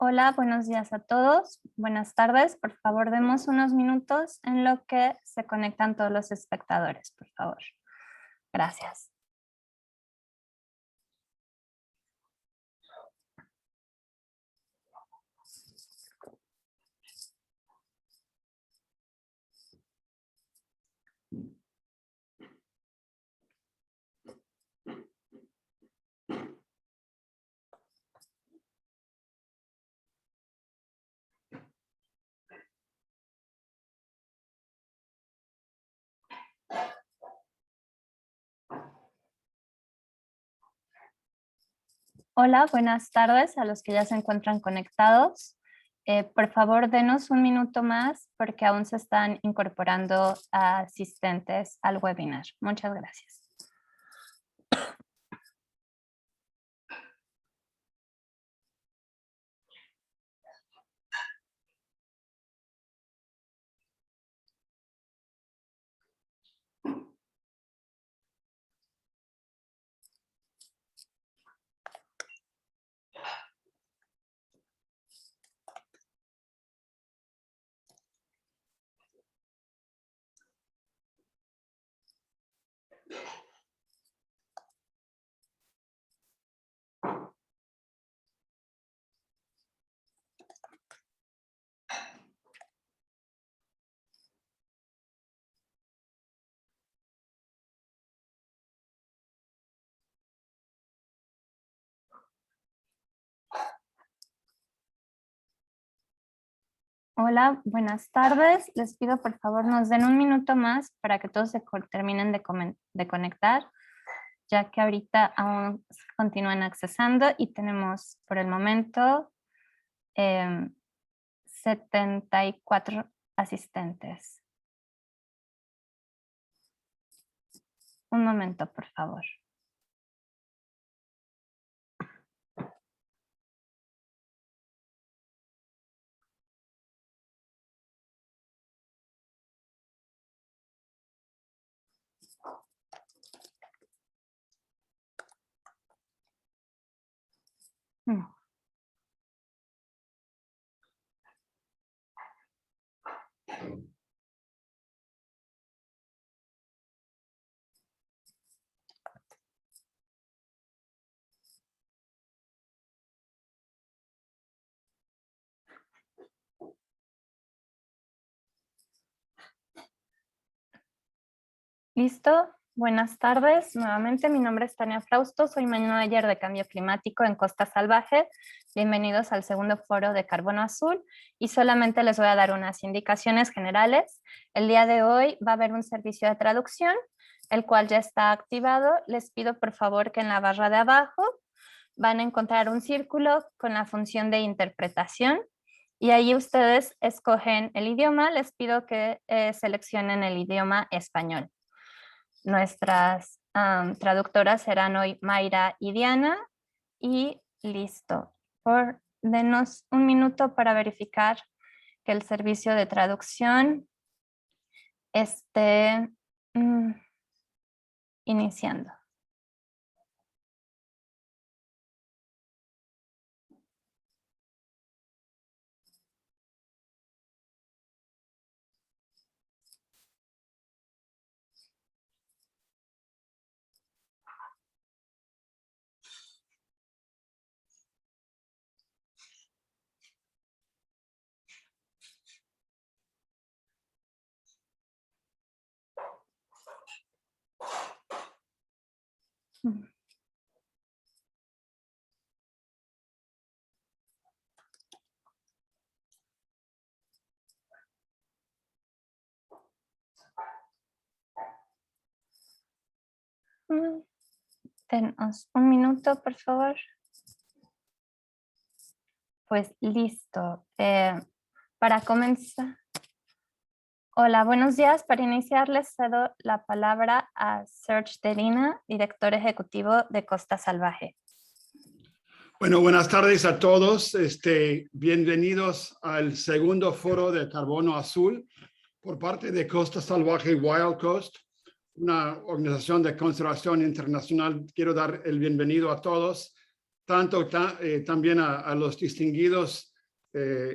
Hola, buenos días a todos. Buenas tardes. Por favor, demos unos minutos en lo que se conectan todos los espectadores, por favor. Gracias. Hola, buenas tardes a los que ya se encuentran conectados. Por favor, denos un minuto más porque aún se están incorporando asistentes al webinar. Muchas gracias. Hola, buenas tardes. Les pido por favor nos den un minuto más para que todos se terminen de conectar, ya que ahorita aún continúan accesando y tenemos por el momento 74 asistentes. Un momento, por favor. Listo, buenas tardes. Nuevamente mi nombre es Tania Frausto, soy manager de cambio climático en COSTASALVAJE. Bienvenidos al segundo Foro de Carbono Azul y solamente les voy a dar unas indicaciones generales. El día de hoy va a haber un servicio de traducción, el cual ya está activado. Les pido por favor que en la barra de abajo van a encontrar un círculo con la función de interpretación y ahí ustedes escogen el idioma. Les pido que seleccionen el idioma español. Nuestras traductoras serán hoy Mayra y Diana. Y listo. Denos un minuto para verificar que el servicio de traducción esté iniciando. Denos un minuto, por favor. Pues listo. Para comenzar. Hola, buenos días. Para iniciar les cedo la palabra a Serge Delina, director ejecutivo de COSTASALVAJE. Bueno, buenas tardes a todos. Bienvenidos al segundo Foro de Carbono Azul por parte de COSTASALVAJE Wild Coast, una organización de conservación internacional. Quiero dar el bienvenido a todos, también a los distinguidos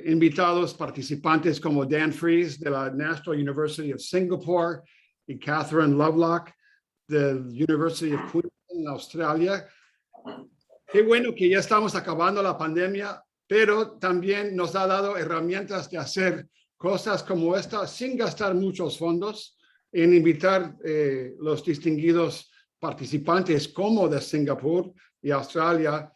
invitados participantes como Dan Fries de la National University of Singapur y Catherine Lovelock de la University of Queensland en Australia. Qué bueno que ya estamos acabando la pandemia, pero también nos ha dado herramientas de hacer cosas como esta sin gastar muchos fondos, en invitar los distinguidos participantes como de Singapur y Australia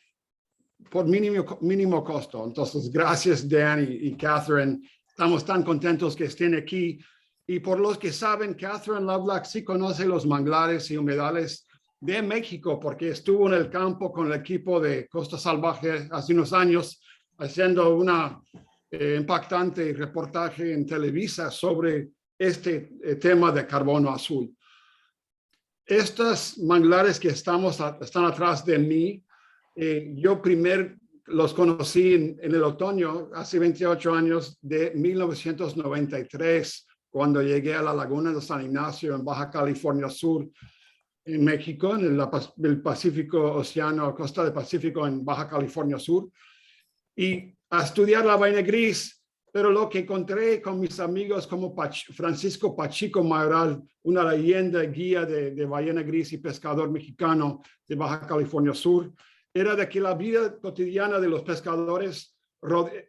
por mínimo costo. Entonces, gracias Dan y Catherine. Estamos tan contentos que estén aquí. Y por los que saben, Catherine Lovelock sí conoce los manglares y humedales de México porque estuvo en el campo con el equipo de COSTASALVAJE hace unos años haciendo una impactante reportaje en Televisa sobre este tema de carbono azul. Estos manglares que están atrás de mí, yo primero los conocí en el otoño, hace 28 años, de 1993, cuando llegué a la laguna de San Ignacio en Baja California Sur, en México, en el Pacífico Océano, costa del Pacífico en Baja California Sur, y a estudiar la vaina gris. Pero lo que encontré con mis amigos como Francisco Pachico Mayoral, una leyenda guía de ballena gris y pescador mexicano de Baja California Sur, era de que la vida cotidiana de los pescadores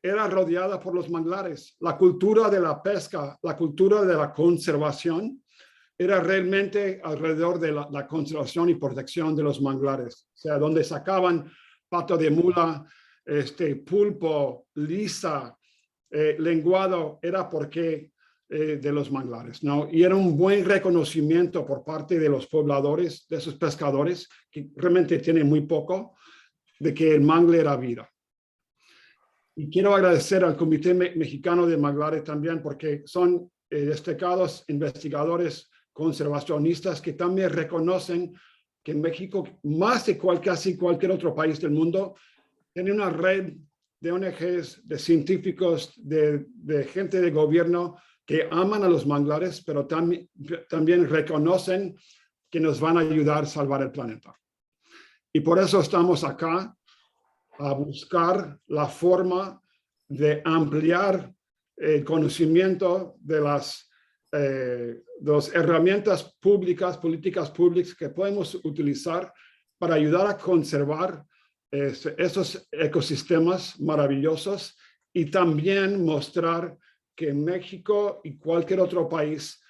era rodeada por los manglares. La cultura de la pesca, la cultura de la conservación, era realmente alrededor de la conservación y protección de los manglares. O sea, donde sacaban pato de mula, pulpo, lisa, lenguado, era porque de los manglares, ¿no? Y era un buen reconocimiento por parte de los pobladores, de esos pescadores, que realmente tienen muy poco, de que el mangle era vida. Y quiero agradecer al Comité Mexicano de Manglares también, porque son destacados investigadores conservacionistas que también reconocen que México, más de casi cualquier otro país del mundo, tiene una red de ONGs, de científicos, de gente de gobierno que aman a los manglares, pero también reconocen que nos van a ayudar a salvar el planeta. Y por eso estamos acá, a buscar la forma de ampliar el conocimiento de las herramientas públicas, políticas públicas que podemos utilizar para ayudar a conservar esos ecosistemas maravillosos y también mostrar que México y cualquier otro país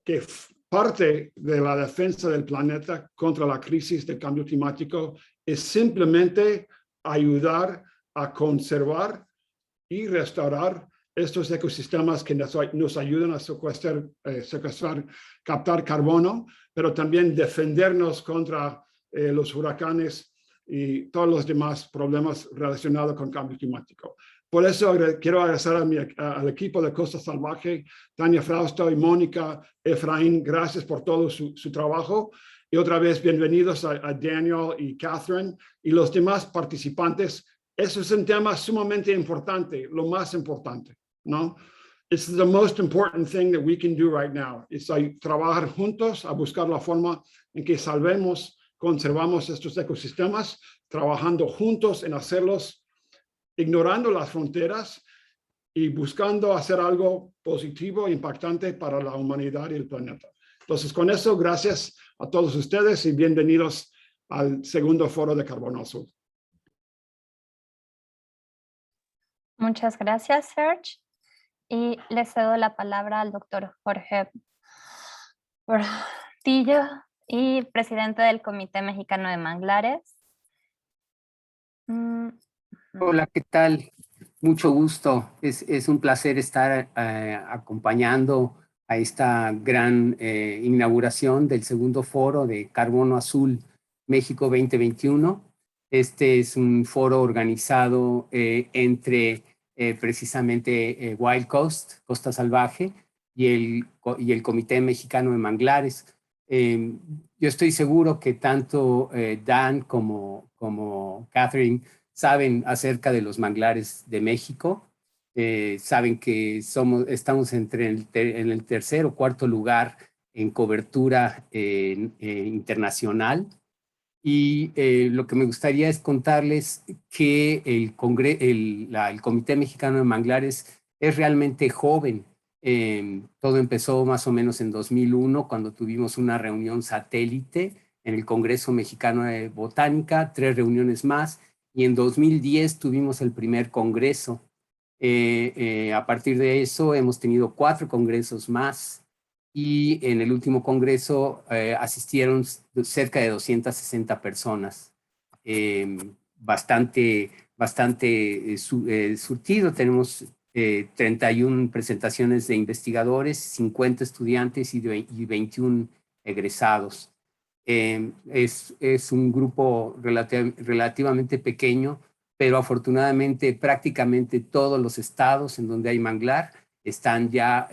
que parte de la defensa del planeta contra la crisis del cambio climático es simplemente ayudar a conservar y restaurar estos ecosistemas que nos ayudan a secuestrar, captar carbono, pero también defendernos contra los huracanes y todos los demás problemas relacionados con cambio climático. Por eso quiero agradecer al equipo de COSTASALVAJE, Tania Frausto y Mónica Efraín, gracias por todo su trabajo. Y otra vez, bienvenidos a Daniel y Catherine y los demás participantes. Eso es un tema sumamente importante, lo más importante, ¿no? It's the most important thing that we can do right now. Es trabajar juntos a buscar la forma en que conservamos estos ecosistemas, trabajando juntos en hacerlos, ignorando las fronteras y buscando hacer algo positivo e impactante para la humanidad y el planeta. Entonces, con eso, gracias a todos ustedes y bienvenidos al segundo Foro de Carbono Azul. Muchas gracias, Serge. Y le cedo la palabra al doctor Jorge Portillo, y presidente del Comité Mexicano de Manglares. Hola, ¿qué tal? Mucho gusto. Es un placer estar acompañando a esta gran inauguración del segundo foro de Carbono Azul México 2021. Este es un foro organizado entre precisamente Wild Coast, Costa Salvaje, y el Comité Mexicano de Manglares. Yo estoy seguro que tanto Dan como Catherine saben acerca de los manglares de México, saben que estamos en el tercer o cuarto lugar en cobertura internacional Y lo que me gustaría es contarles que el Comité Mexicano de Manglares es realmente joven. Todo empezó más o menos en 2001, cuando tuvimos una reunión satélite en el Congreso Mexicano de Botánica, 3 reuniones más, y en 2010 tuvimos el primer congreso. A partir de eso hemos tenido 4 congresos más, y en el último congreso asistieron cerca de 260 personas. Bastante surtido. Tenemos 31 presentaciones de investigadores, 50 estudiantes y 21 egresados. Es un grupo relativamente pequeño, pero afortunadamente prácticamente todos los estados en donde hay manglar están ya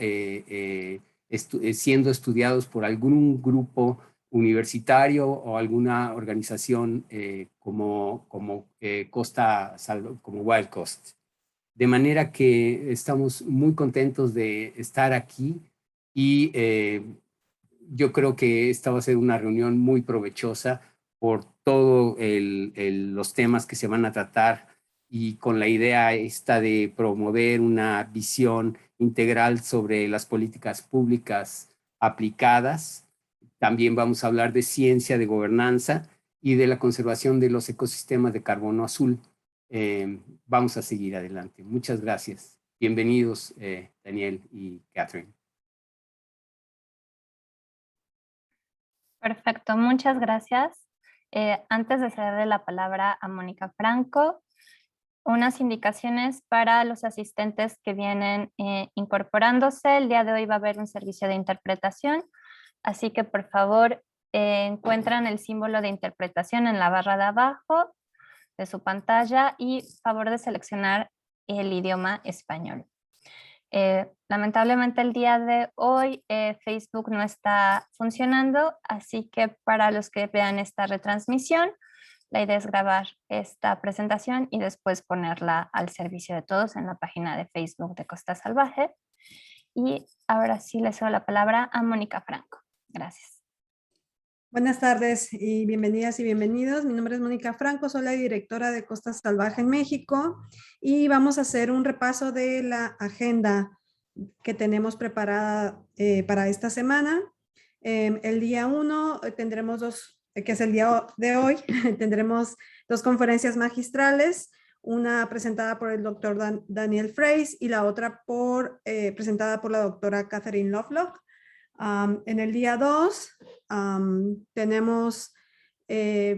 siendo estudiados por algún grupo universitario o alguna organización como Wild Coast. De manera que estamos muy contentos de estar aquí, y yo creo que esta va a ser una reunión muy provechosa por todos los temas que se van a tratar, y con la idea esta de promover una visión integral sobre las políticas públicas aplicadas. También vamos a hablar de ciencia, de gobernanza y de la conservación de los ecosistemas de carbono azul. Vamos a seguir adelante. Muchas gracias. Bienvenidos, Daniel y Catherine. Perfecto, muchas gracias. Antes de cederle la palabra a Mónica Franco, unas indicaciones para los asistentes que vienen incorporándose. El día de hoy va a haber un servicio de interpretación, así que por favor encuentran el símbolo de interpretación en la barra de abajo de su pantalla y favor de seleccionar el idioma español. Lamentablemente el día de hoy Facebook no está funcionando, así que para los que vean esta retransmisión, la idea es grabar esta presentación y después ponerla al servicio de todos en la página de Facebook de Costa Salvaje. Y ahora sí le cedo la palabra a Mónica Franco. Gracias. Buenas tardes y bienvenidas y bienvenidos. Mi nombre es Mónica Franco, soy la directora de Costa Salvaje en México, y vamos a hacer un repaso de la agenda que tenemos preparada para esta semana. El día 1 tendremos que es el día de hoy, tendremos 2 conferencias magistrales, una presentada por el doctor Daniel Freys y la otra presentada por la doctora Catherine Lovelock. En el día 2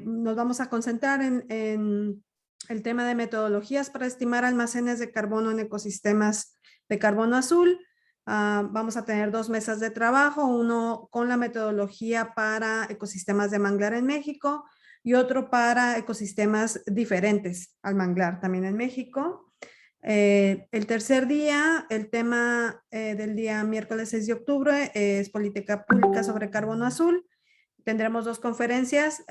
nos vamos a concentrar en el tema de metodologías para estimar almacenes de carbono en ecosistemas de carbono azul. Vamos a tener 2 mesas de trabajo, uno con la metodología para ecosistemas de manglar en México y otro para ecosistemas diferentes al manglar también en México. El tercer día, el tema del día miércoles 6 de octubre es política pública sobre carbono azul. Tendremos 2 conferencias,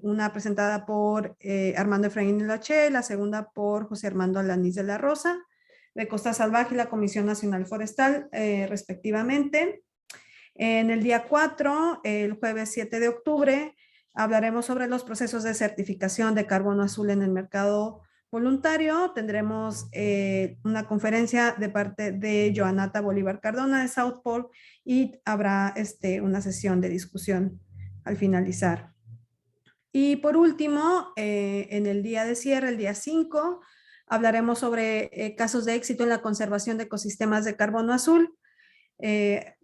una presentada por Armando Efraín Lache, la segunda por José Armando Alanís de la Rosa, de COSTASALVAJE y la Comisión Nacional Forestal, respectivamente. En el día 4, el jueves 7 de octubre, hablaremos sobre los procesos de certificación de carbono azul en el mercado voluntario. Tendremos una conferencia de parte de Joanata Bolívar Cardona de South Pole, y habrá una sesión de discusión al finalizar. Y por último, en el día de cierre, el día 5, hablaremos sobre casos de éxito en la conservación de ecosistemas de carbono azul.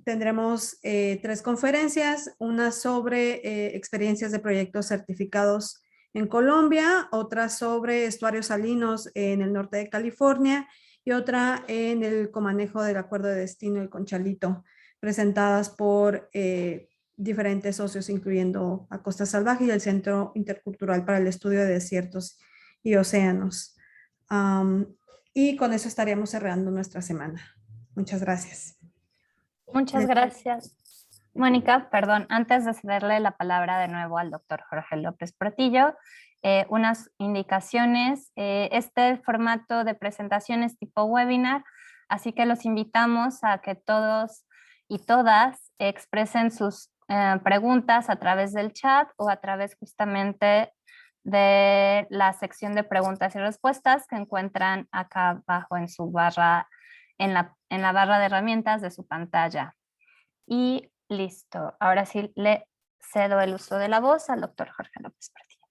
Tendremos 3 conferencias, una sobre experiencias de proyectos certificados en Colombia, otra sobre estuarios salinos en el norte de California y otra en el comanejo del acuerdo de destino El Conchalito, presentadas por diferentes socios, incluyendo a Costa Salvaje y el Centro Intercultural para el Estudio de Desiertos y Océanos. Y con eso estaríamos cerrando nuestra semana. Muchas gracias. Muchas gracias. Mónica, perdón, antes de cederle la palabra de nuevo al doctor Jorge López Portillo, unas indicaciones. Este formato de presentación es tipo webinar, así que los invitamos a que todos y todas expresen sus preguntas a través del chat o a través justamente de la sección de preguntas y respuestas que encuentran acá abajo en su barra, en la barra de herramientas de su pantalla. Y listo. Ahora sí le cedo el uso de la voz al doctor Jorge López Pardilla.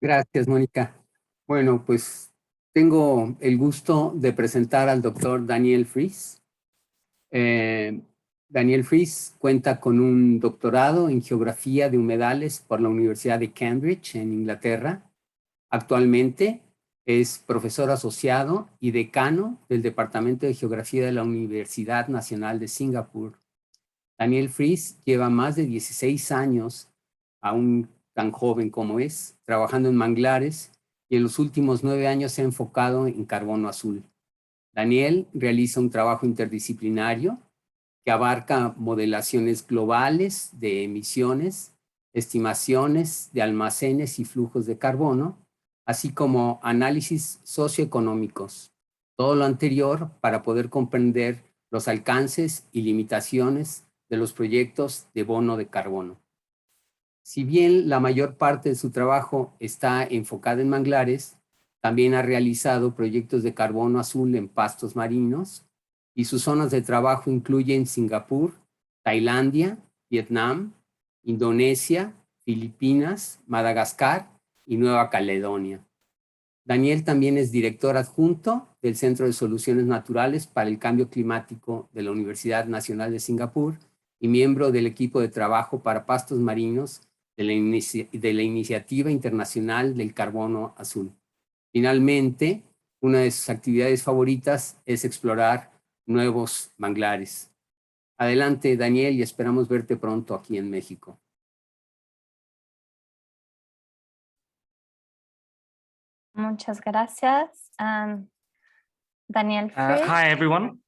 Gracias, Mónica. Bueno, pues tengo el gusto de presentar al doctor Daniel Fries. Daniel Fries cuenta con un doctorado en geografía de humedales por la Universidad de Cambridge en Inglaterra. Actualmente es profesor asociado y decano del Departamento de Geografía de la Universidad Nacional de Singapur. Daniel Fries lleva más de 16 años, aún tan joven como es, trabajando en manglares y en los últimos 9 años se ha enfocado en carbono azul. Daniel realiza un trabajo interdisciplinario que abarca modelaciones globales de emisiones, estimaciones de almacenes y flujos de carbono, así como análisis socioeconómicos. Todo lo anterior para poder comprender los alcances y limitaciones de los proyectos de bono de carbono. Si bien la mayor parte de su trabajo está enfocada en manglares, también ha realizado proyectos de carbono azul en pastos marinos y sus zonas de trabajo incluyen Singapur, Tailandia, Vietnam, Indonesia, Filipinas, Madagascar y Nueva Caledonia. Daniel también es director adjunto del Centro de Soluciones Naturales para el Cambio Climático de la Universidad Nacional de Singapur y miembro del equipo de trabajo para pastos marinos de la Iniciativa Internacional del Carbono Azul. Finalmente, una de sus actividades favoritas es explorar nuevos manglares. Adelante, Daniel, y esperamos verte pronto aquí en México. Muchas gracias. Daniel Fries. Hi, everyone.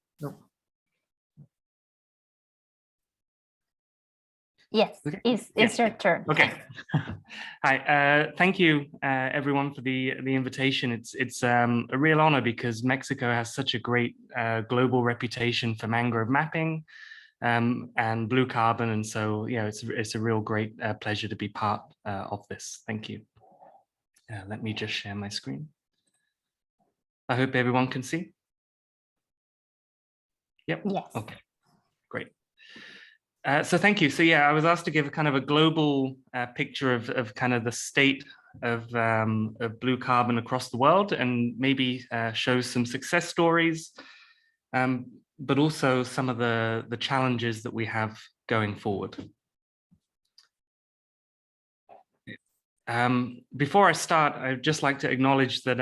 Yes, Okay. it's your turn. Okay. Hi. Thank you, everyone, for the invitation. It's a real honor because Mexico has such a great global reputation for mangrove mapping and blue carbon, and so it's a real great pleasure to be part of this. Thank you. Let me just share my screen. I hope everyone can see. Yep. Yes. Okay. Great. So thank you. So I was asked to give a kind of a global picture of kind of the state of blue carbon across the world, and maybe show some success stories, but also some of the challenges that we have going forward. Before I start, I'd just like to acknowledge that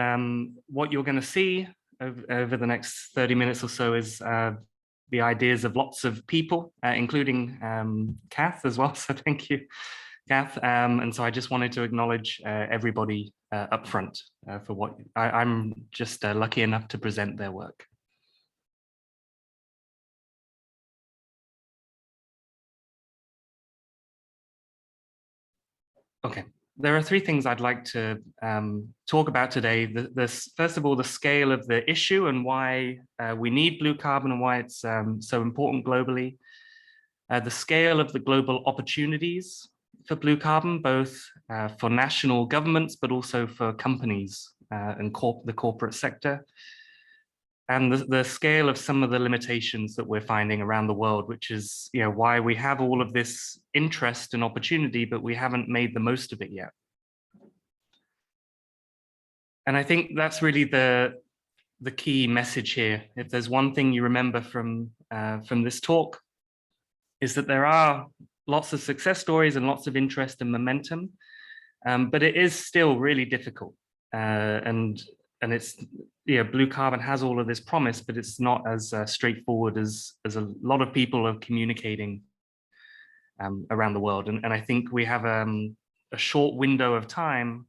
what you're going to see over the next 30 minutes or so is the ideas of lots of people, including Kath as well. So thank you, Kath. And so I just wanted to acknowledge everybody up front for what I'm just lucky enough to present their work. Okay. There are 3 things I'd like to talk about today. First of all, the scale of the issue and why we need blue carbon and why it's so important globally. The scale of the global opportunities for blue carbon, both for national governments, but also for companies and the corporate sector. And the scale of some of the limitations that we're finding around the world, which is why we have all of this interest and opportunity, but we haven't made the most of it yet. And I think that's really the key message here. If there's one thing you remember from this talk, is that there are lots of success stories and lots of interest and momentum, but it is still really difficult. And it's blue carbon has all of this promise, but it's not as straightforward as a lot of people are communicating around the world. And I think we have a short window of time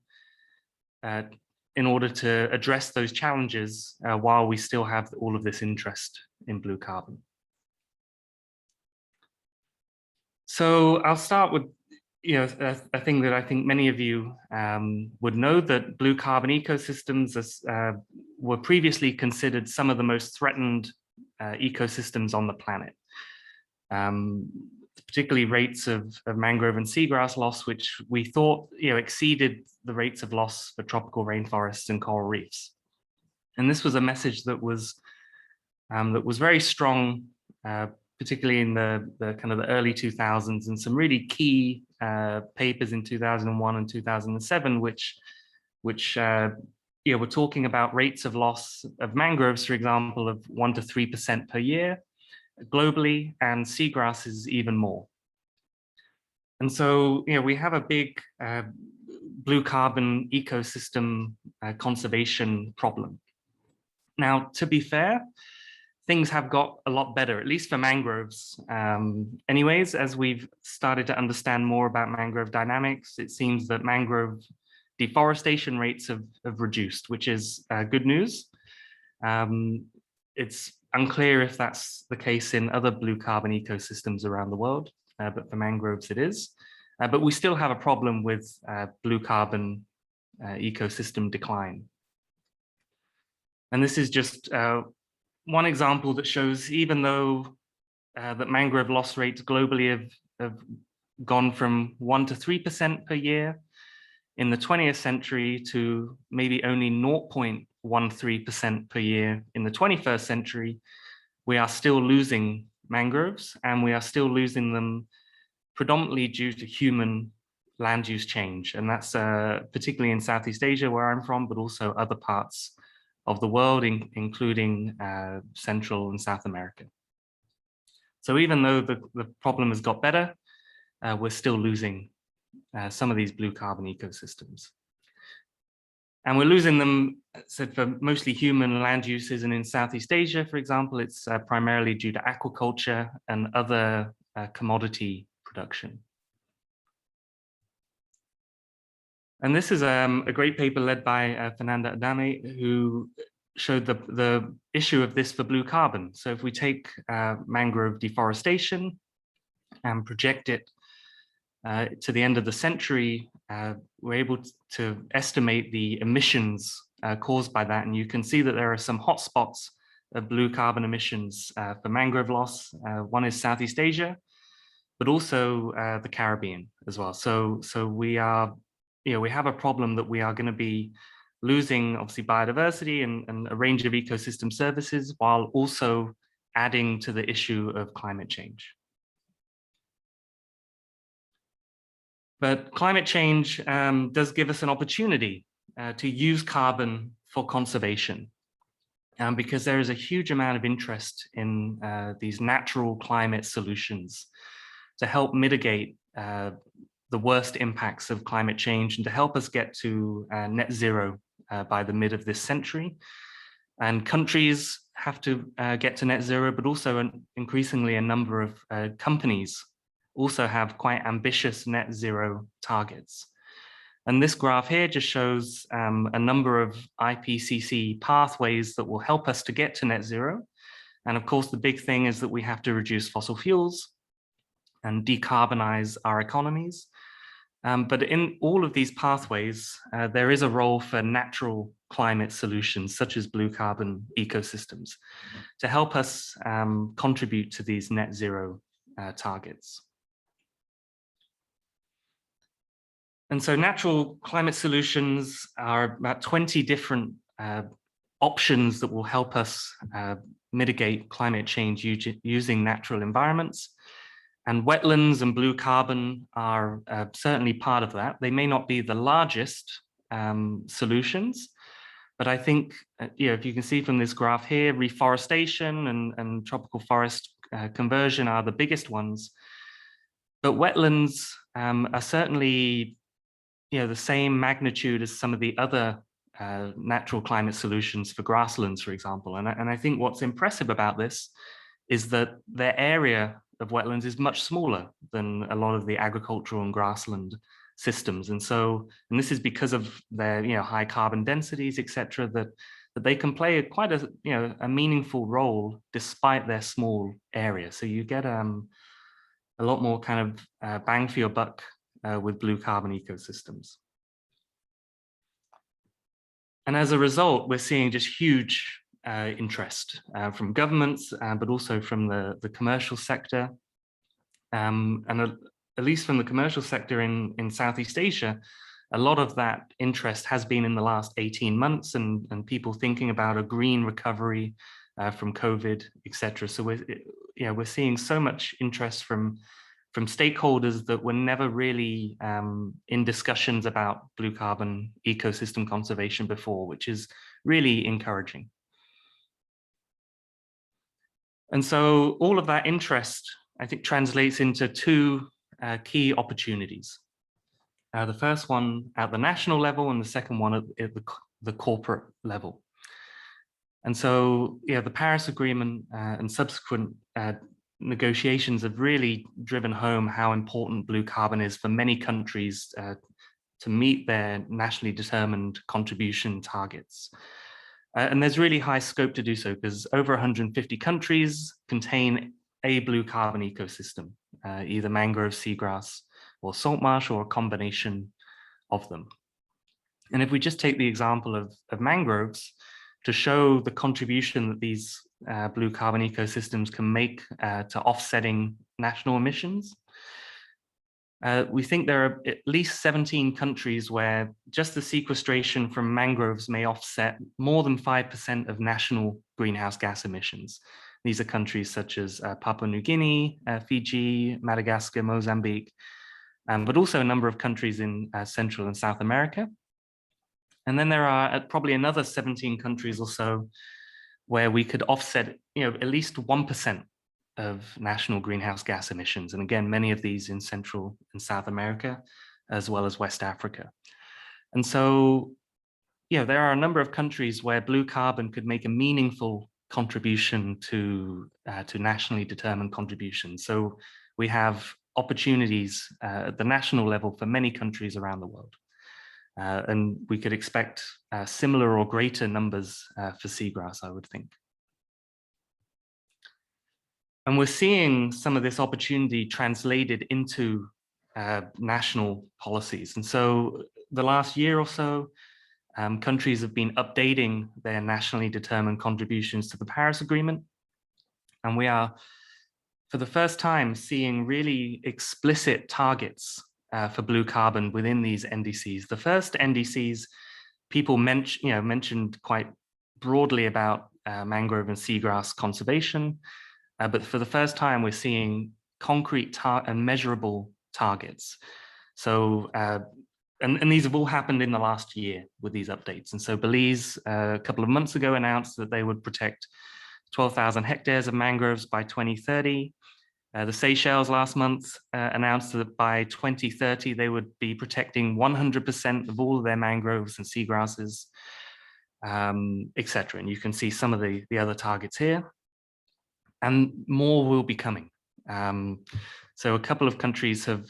in order to address those challenges while we still have all of this interest in blue carbon. So I'll start with a thing that I think many of you would know, that blue carbon ecosystems were previously considered some of the most threatened ecosystems on the planet. particularly rates of mangrove and seagrass loss, which we thought exceeded the rates of loss for tropical rainforests and coral reefs. And this was a message that was very strong, particularly in the kind of the early 2000s, and some really key papers in 2001 and 2007, which we're talking about rates of loss of mangroves, for example, of 1 to 3% per year globally, and seagrasses even more. And so, we have a big blue carbon ecosystem conservation problem. Now, to be fair, things have got a lot better, at least for mangroves. Anyways, as we've started to understand more about mangrove dynamics, it seems that mangrove deforestation rates have reduced, which is good news. It's unclear if that's the case in other blue carbon ecosystems around the world, but for mangroves it is. But we still have a problem with blue carbon ecosystem decline. And this is just one example that shows, even though that mangrove loss rates globally have gone from 1 to 3% per year in the 20th century to maybe only 0.13% per year in the 21st century, we are still losing mangroves, and we are still losing them predominantly due to human land use change. And that's particularly in Southeast Asia, where I'm from, but also other parts of the world, including Central and South America. So even though the problem has got better, we're still losing some of these blue carbon ecosystems. And we're losing them, said, for mostly human land uses. And in Southeast Asia, for example, it's primarily due to aquaculture and other commodity production. And this is a great paper led by Fernanda Adame, who showed the issue of this for blue carbon. So if we take mangrove deforestation and project it to the end of the century, we're able to estimate the emissions caused by that. And you can see that there are some hotspots of blue carbon emissions for mangrove loss. One is Southeast Asia, but also the Caribbean as well. So we are, we have a problem that we are going to be losing, obviously, biodiversity and a range of ecosystem services, while also adding to the issue of climate change. But climate change does give us an opportunity to use carbon for conservation, because there is a huge amount of interest in these natural climate solutions to help mitigate the worst impacts of climate change and to help us get to net zero by the mid of this century. And countries have to get to net zero, but also increasingly a number of companies also have quite ambitious net zero targets. And this graph here just shows a number of IPCC pathways that will help us to get to net zero. And of course, the big thing is that we have to reduce fossil fuels and decarbonize our economies. But in all of these pathways, there is a role for natural climate solutions, such as blue carbon ecosystems, to help us contribute to these net zero targets. And so natural climate solutions are about 20 different options that will help us mitigate climate change using natural environments. And wetlands and blue carbon are certainly part of that. They may not be the largest solutions, but I think, if you can see from this graph here, reforestation and tropical forest conversion are the biggest ones. But wetlands are certainly the same magnitude as some of the other natural climate solutions for grasslands, for example. And I think what's impressive about this is that their area of wetlands is much smaller than a lot of the agricultural and grassland systems. And this is because of their high carbon densities, etc., that they can play quite a meaningful role despite their small area. So you get a lot more kind of bang for your buck with blue carbon ecosystems. And as a result, we're seeing just huge interest from governments, but also from the commercial sector. At least from the commercial sector in Southeast Asia, a lot of that interest has been in the last 18 months and people thinking about a green recovery from COVID, etc. So we're seeing so much interest from stakeholders that were never really in discussions about blue carbon ecosystem conservation before, which is really encouraging. And so all of that interest, I think, translates into two key opportunities. The first one at the national level and the second one at the corporate level. And so, the Paris Agreement and subsequent negotiations have really driven home how important blue carbon is for many countries to meet their nationally determined contribution targets. And there's really high scope to do so because over 150 countries contain a blue carbon ecosystem, either mangrove, seagrass, or salt marsh, or a combination of them. And if we just take the example of mangroves to show the contribution that these blue carbon ecosystems can make to offsetting national emissions, we think there are at least 17 countries where just the sequestration from mangroves may offset more than 5% of national greenhouse gas emissions. These are countries such as Papua New Guinea, Fiji, Madagascar, Mozambique, but also a number of countries in Central and South America. And then there are probably another 17 countries or so where we could offset, at least 1% of national greenhouse gas emissions. And again, many of these in Central and South America, as well as West Africa. And so, there are a number of countries where blue carbon could make a meaningful contribution to nationally determined contributions. So we have opportunities at the national level for many countries around the world. And we could expect similar or greater numbers for seagrass, I would think. And we're seeing some of this opportunity translated into national policies. And so the last year or so, countries have been updating their nationally determined contributions to the Paris Agreement. And we are, for the first time, seeing really explicit targets for blue carbon within these NDCs. The first NDCs, people mentioned quite broadly about mangrove and seagrass conservation. But for the first time, we're seeing concrete and measurable targets. So, and these have all happened in the last year with these updates. And so Belize, a couple of months ago, announced that they would protect 12,000 hectares of mangroves by 2030. The Seychelles last month announced that by 2030, they would be protecting 100% of all of their mangroves and seagrasses, etc. And you can see some of the other targets here. And more will be coming. So a couple of countries have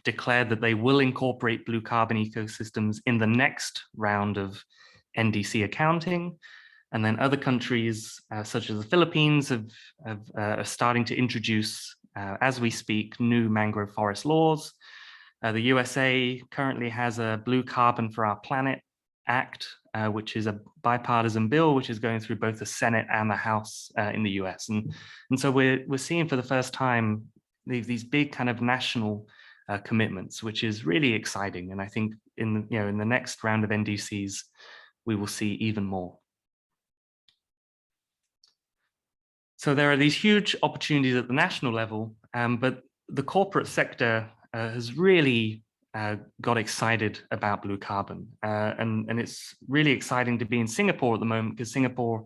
declared that they will incorporate blue carbon ecosystems in the next round of NDC accounting. And then other countries, such as the Philippines, are starting to introduce, as we speak, new mangrove forest laws. The USA currently has a Blue Carbon for Our Planet Act, which is a bipartisan bill, which is going through both the Senate and the House in the US. And so we're seeing for the first time these big kind of national commitments, which is really exciting. And I think in the next round of NDCs, we will see even more. So there are these huge opportunities at the national level, but the corporate sector has really got excited about blue carbon. And it's really exciting to be in Singapore at the moment because Singapore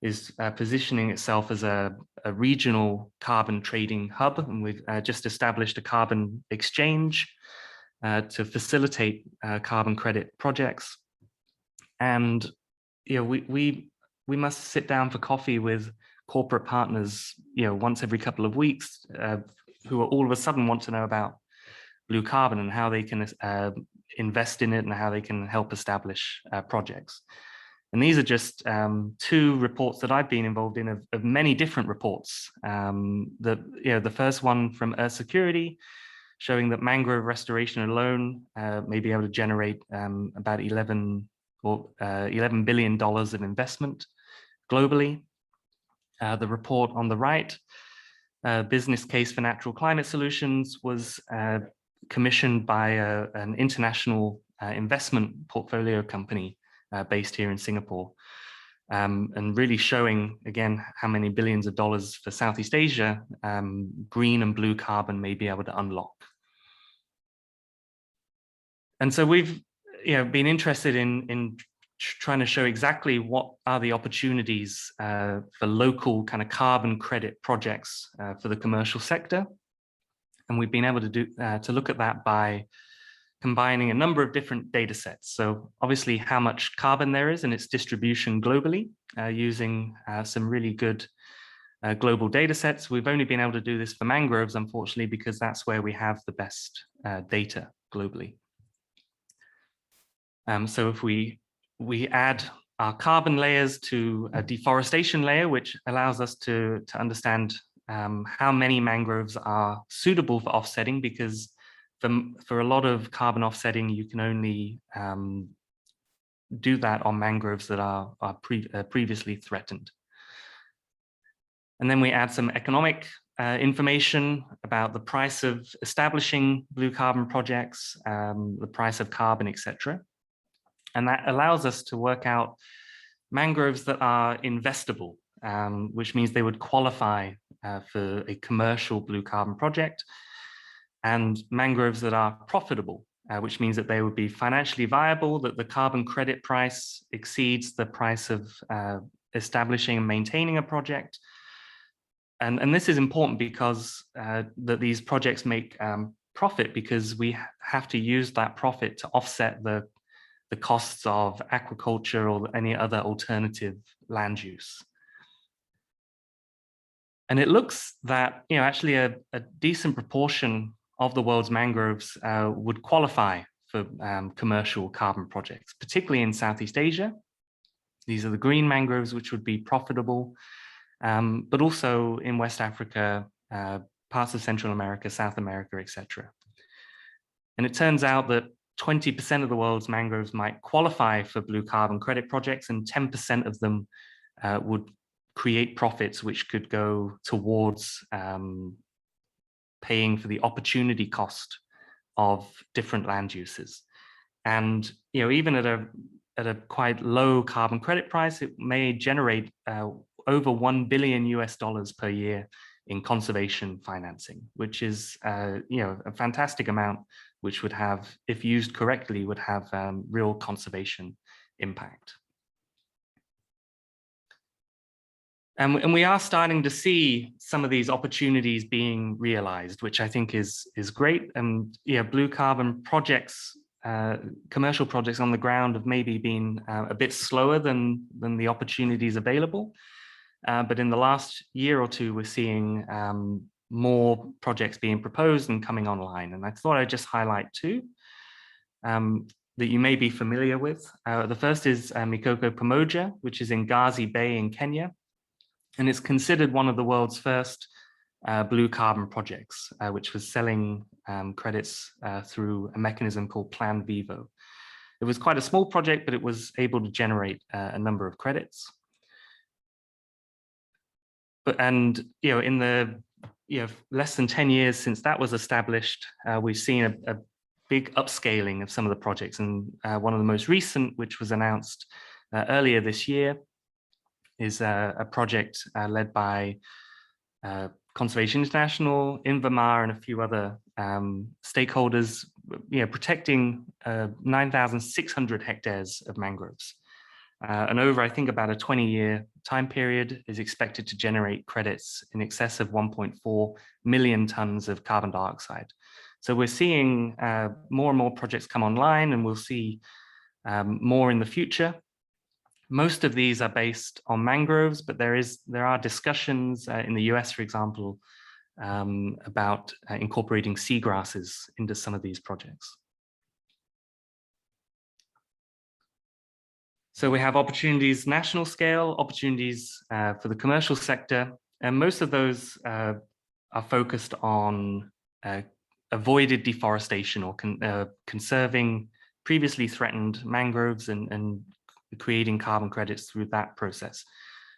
is positioning itself as a regional carbon trading hub. And we've just established a carbon exchange to facilitate carbon credit projects. And we must sit down for coffee with corporate partners, once every couple of weeks, who all of a sudden want to know about blue carbon and how they can invest in it and how they can help establish projects. And these are just two reports that I've been involved in of many different reports. The first one from Earth Security, showing that mangrove restoration alone may be able to generate about $11 billion of investment globally. The report on the right business case for natural climate solutions was commissioned by an international investment portfolio company based here in Singapore, and really showing again how many billions of dollars for Southeast Asia green and blue carbon may be able to unlock. And so we've been interested in trying to show exactly what are the opportunities for local kind of carbon credit projects for the commercial sector. And we've been able to look at that by combining a number of different data sets. So obviously how much carbon there is and its distribution globally, using some really good global data sets. We've only been able to do this for mangroves, unfortunately, because that's where we have the best data globally. So if we add our carbon layers to a deforestation layer, which allows us to understand how many mangroves are suitable for offsetting, because for a lot of carbon offsetting, you can only do that on mangroves that are previously threatened. And then we add some economic information about the price of establishing blue carbon projects, the price of carbon, etc. And that allows us to work out mangroves that are investable, which means they would qualify for a commercial blue carbon project, and mangroves that are profitable, which means that they would be financially viable, that the carbon credit price exceeds the price of establishing and maintaining a project. And this is important because that these projects make profit, because we have to use that profit to offset the costs of aquaculture or any other alternative land use. And it looks that actually a decent proportion of the world's mangroves would qualify for commercial carbon projects, particularly in Southeast Asia. These are the green mangroves, which would be profitable, but also in West Africa, parts of Central America, South America, etc. And it turns out that 20% of the world's mangroves might qualify for blue carbon credit projects, and 10% of them would create profits which could go towards paying for the opportunity cost of different land uses. And even at a quite low carbon credit price, it may generate over $1 billion per year in conservation financing, which is a fantastic amount, which would have, if used correctly, would have real conservation impact. And we are starting to see some of these opportunities being realized, which I think is great. And blue carbon projects, commercial projects on the ground have maybe been a bit slower than the opportunities available. But in the last year or two, we're seeing more projects being proposed and coming online. And I thought I'd just highlight two that you may be familiar with. The first is Mikoko Pamoja, which is in Gazi Bay in Kenya. And it's considered one of the world's first blue carbon projects, which was selling credits through a mechanism called Plan Vivo. It was quite a small project, but it was able to generate a number of credits. In the less than 10 years since that was established, we've seen a big upscaling of some of the projects. And one of the most recent, which was announced earlier this year, is a project led by Conservation International, Invamar, and a few other stakeholders, protecting 9,600 hectares of mangroves. And over, I think, about a 20-year time period is expected to generate credits in excess of 1.4 million tons of carbon dioxide. So we're seeing more and more projects come online, and we'll see more in the future. Most of these are based on mangroves, but there are discussions in the US, for example, about incorporating seagrasses into some of these projects. So we have opportunities national scale, opportunities for the commercial sector, and most of those are focused on avoided deforestation or conserving previously threatened mangroves and creating carbon credits through that process.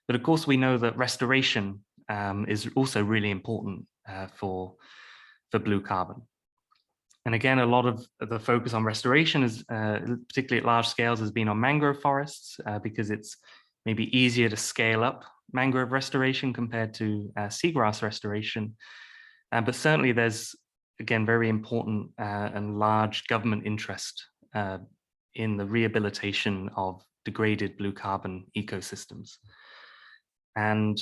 But of course, we know that restoration is also really important for blue carbon. And again, a lot of the focus on restoration is, particularly at large scales, has been on mangrove forests because it's maybe easier to scale up mangrove restoration compared to seagrass restoration. But certainly there's, again, very important and large government interest in the rehabilitation of degraded blue carbon ecosystems. And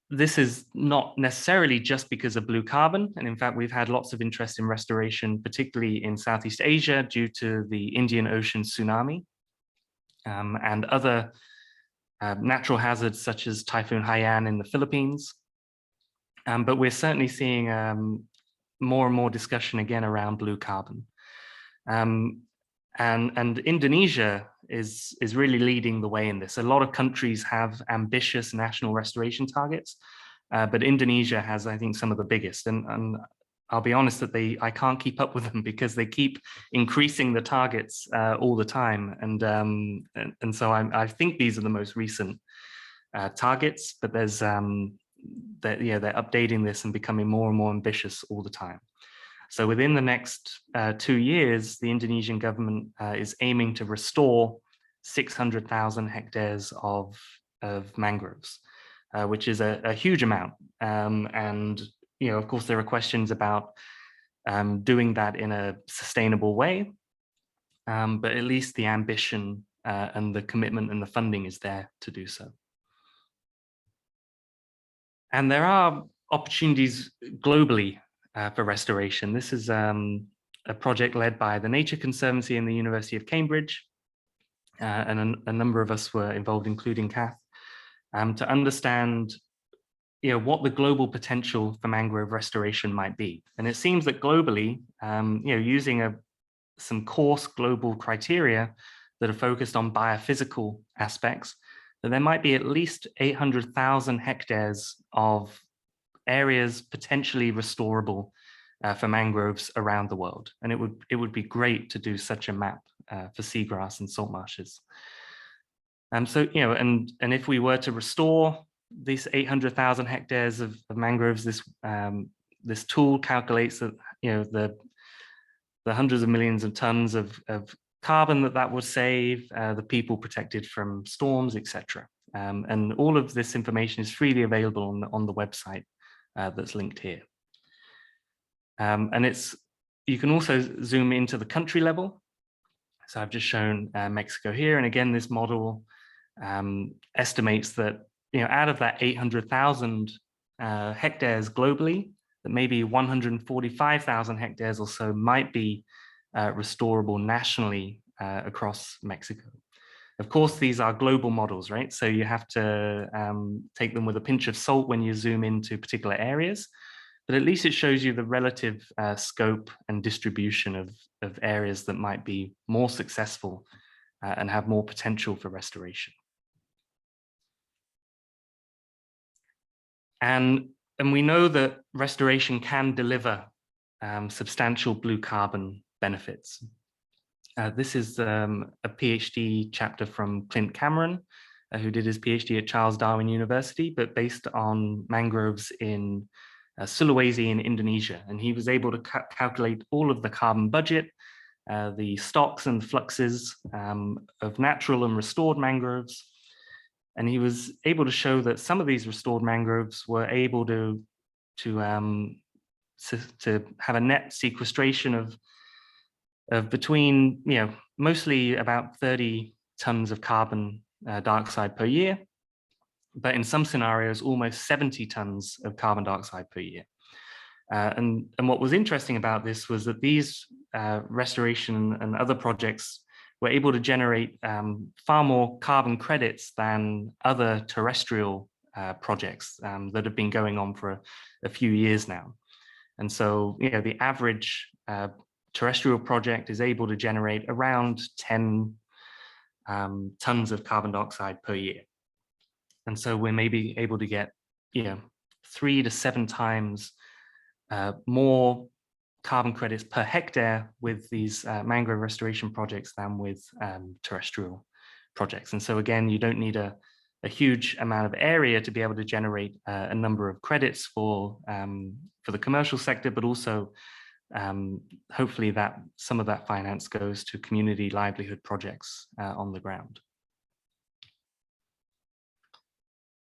this is not necessarily just because of blue carbon. And in fact, we've had lots of interest in restoration, particularly in Southeast Asia due to the Indian Ocean tsunami and other natural hazards such as Typhoon Haiyan in the Philippines. But we're certainly seeing more and more discussion again around blue carbon. And Indonesia is really leading the way in this. A lot of countries have ambitious national restoration targets, but Indonesia has, I think, some of the biggest. And I'll be honest that I can't keep up with them because they keep increasing the targets all the time. And so I think these are the most recent targets, but there's they're updating this and becoming more and more ambitious all the time. So within the next 2 years, the Indonesian government is aiming to restore 600,000 hectares of mangroves, which is a huge amount. And of course, there are questions about doing that in a sustainable way, but at least the ambition and the commitment and the funding is there to do so. And there are opportunities globally for restoration. This is a project led by the Nature Conservancy and the University of Cambridge, and a number of us were involved, including Kath, to understand what the global potential for mangrove restoration might be. And it seems that globally, using some coarse global criteria that are focused on biophysical aspects, that there might be at least 800,000 hectares of areas potentially restorable for mangroves around the world. And it would be great to do such a map for seagrass and salt marshes. So, and if we were to restore these 800,000 hectares of mangroves, this tool calculates that, the hundreds of millions of tons of carbon that would save, the people protected from storms, etc. And all of this information is freely available on the website that's linked here. And you can also zoom into the country level. So I've just shown Mexico here. And again, this model estimates that, out of that 800,000 hectares globally, that maybe 145,000 hectares or so might be restorable nationally across Mexico. Of course, these are global models, right? So you have to take them with a pinch of salt when you zoom into particular areas, but at least it shows you the relative scope and distribution of areas that might be more successful and have more potential for restoration. And we know that restoration can deliver substantial blue carbon benefits. This is a PhD chapter from Clint Cameron, who did his PhD at Charles Darwin University, but based on mangroves in Sulawesi in Indonesia. And he was able to calculate all of the carbon budget, the stocks and fluxes of natural and restored mangroves. And he was able to show that some of these restored mangroves were able to have a net sequestration of between, mostly about 30 tons of carbon dioxide per year, but in some scenarios, almost 70 tons of carbon dioxide per year. And what was interesting about this was that these restoration and other projects were able to generate far more carbon credits than other terrestrial projects that have been going on for a few years now. And so, the average terrestrial project is able to generate around 10 tons of carbon dioxide per year. And so we're maybe able to get, 3 to 7 times more carbon credits per hectare with these mangrove restoration projects than with terrestrial projects. And so again, you don't need a a huge amount of area to be able to generate a number of credits for the commercial sector, but also hopefully that some of that finance goes to community livelihood projects on the ground.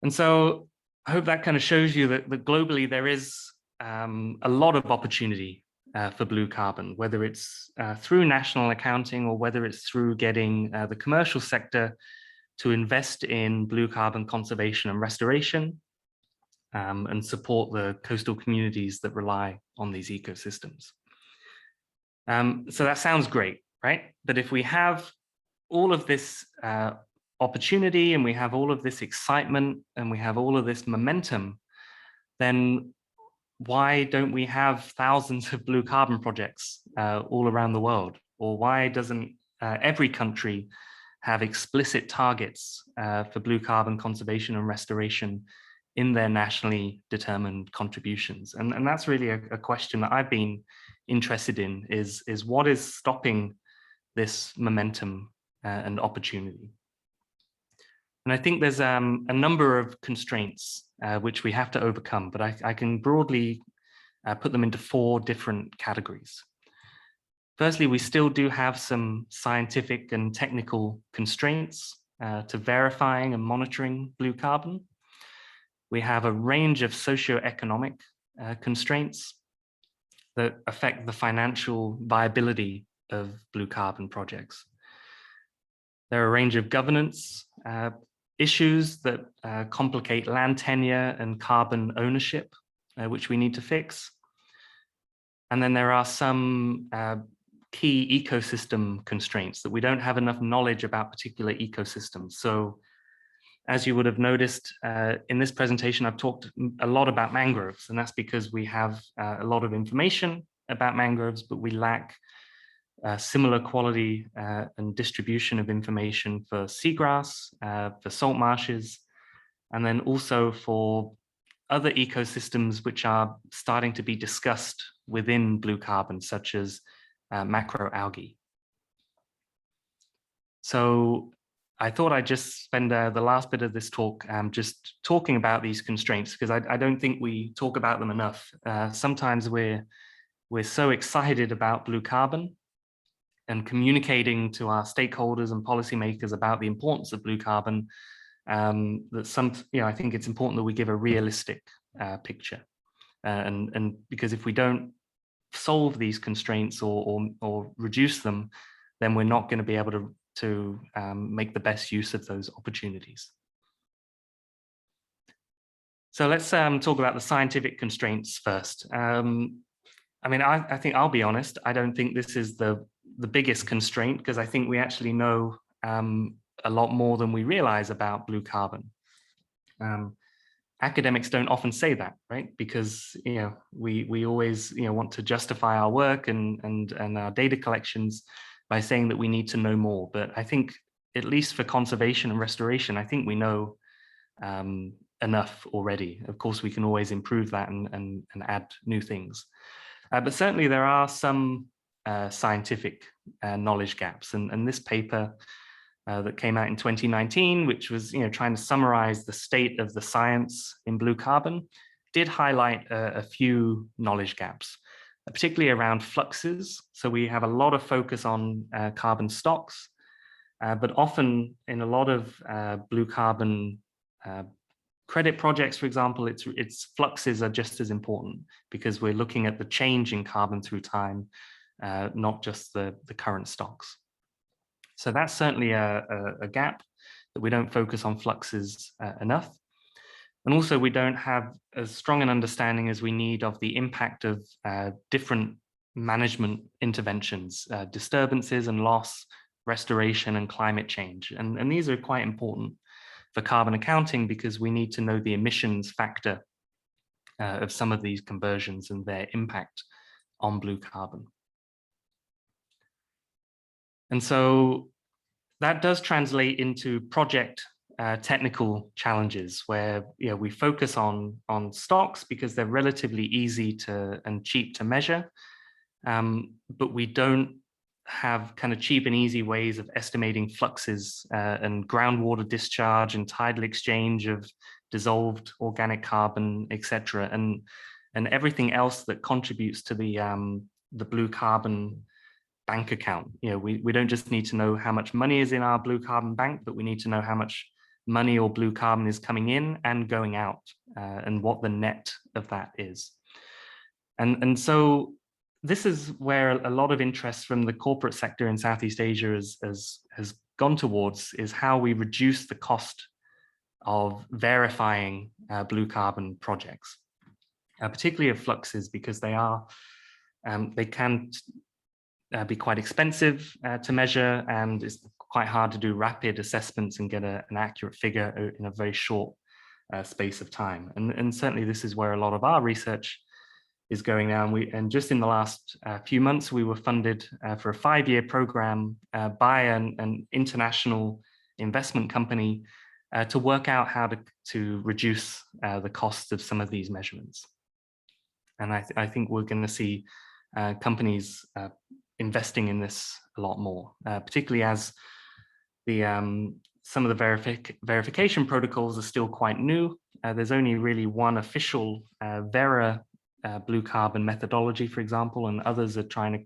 And so I hope that kind of shows you that globally there is a lot of opportunity for blue carbon, whether it's through national accounting or whether it's through getting the commercial sector to invest in blue carbon conservation and restoration and support the coastal communities that rely on these ecosystems. So that sounds great, right? But if we have all of this opportunity and we have all of this excitement and we have all of this momentum, then why don't we have thousands of blue carbon projects all around the world? Or why doesn't every country have explicit targets for blue carbon conservation and restoration in their nationally determined contributions? And that's really a question that I've been interested in, is what is stopping this momentum and opportunity? And I think there's a number of constraints which we have to overcome, but I can broadly put them into 4 different categories. Firstly, we still do have some scientific and technical constraints to verifying and monitoring blue carbon. We have a range of socioeconomic constraints that affect the financial viability of blue carbon projects. There are a range of governance issues that complicate land tenure and carbon ownership, which we need to fix. And then there are some key ecosystem constraints that we don't have enough knowledge about particular ecosystems. So as you would have noticed in this presentation, I've talked a lot about mangroves, and that's because we have a lot of information about mangroves, but we lack similar quality and distribution of information for seagrass, for salt marshes, and then also for other ecosystems which are starting to be discussed within blue carbon, such as macroalgae. So I thought I'd just spend the last bit of this talk just talking about these constraints, because I don't think we talk about them enough. Sometimes we're so excited about blue carbon and communicating to our stakeholders and policymakers about the importance of blue carbon, that I think it's important that we give a realistic picture. And because if we don't solve these constraints or reduce them, then we're not going to be able to make the best use of those opportunities. So let's talk about the scientific constraints first. I mean, I think I'll be honest, I don't think this is the biggest constraint, because I think we actually know a lot more than we realize about blue carbon. Academics don't often say that, right? Because we always want to justify our work and our data collections by saying that we need to know more. But I think, at least for conservation and restoration, I think we know enough already. Of course, we can always improve that and add new things. But certainly there are some scientific knowledge gaps. And this paper that came out in 2019, which was trying to summarize the state of the science in blue carbon, did highlight a few knowledge gaps, particularly around fluxes. So we have a lot of focus on carbon stocks, but often in a lot of blue carbon credit projects, for example, its fluxes are just as important, because we're looking at the change in carbon through time, not just the current stocks. So that's certainly a gap, that we don't focus on fluxes enough. And also we don't have as strong an understanding as we need of the impact of different management interventions, disturbances and loss, restoration and climate change. And these are quite important for carbon accounting, because we need to know the emissions factor of some of these conversions and their impact on blue carbon. And so that does translate into project technical challenges, where we focus on stocks because they're relatively easy and cheap to measure, but we don't have kind of cheap and easy ways of estimating fluxes and groundwater discharge and tidal exchange of dissolved organic carbon, etc., and everything else that contributes to the blue carbon bank account. You know, we don't just need to know how much money is in our blue carbon bank, but we need to know how much money or blue carbon is coming in and going out, and what the net of that is. And so this is where a lot of interest from the corporate sector in Southeast Asia has gone towards, is how we reduce the cost of verifying blue carbon projects, particularly of fluxes, because they can be quite expensive to measure, and it's quite hard to do rapid assessments and get an accurate figure in a very short space of time. And certainly this is where a lot of our research is going now. And just in the last few months, we were funded for a 5-year program by an international investment company to work out how to reduce the cost of some of these measurements. And I think we're going to see companies investing in this a lot more, particularly as some of the verification protocols are still quite new. There's only really one official Vera blue carbon methodology, for example, and others are trying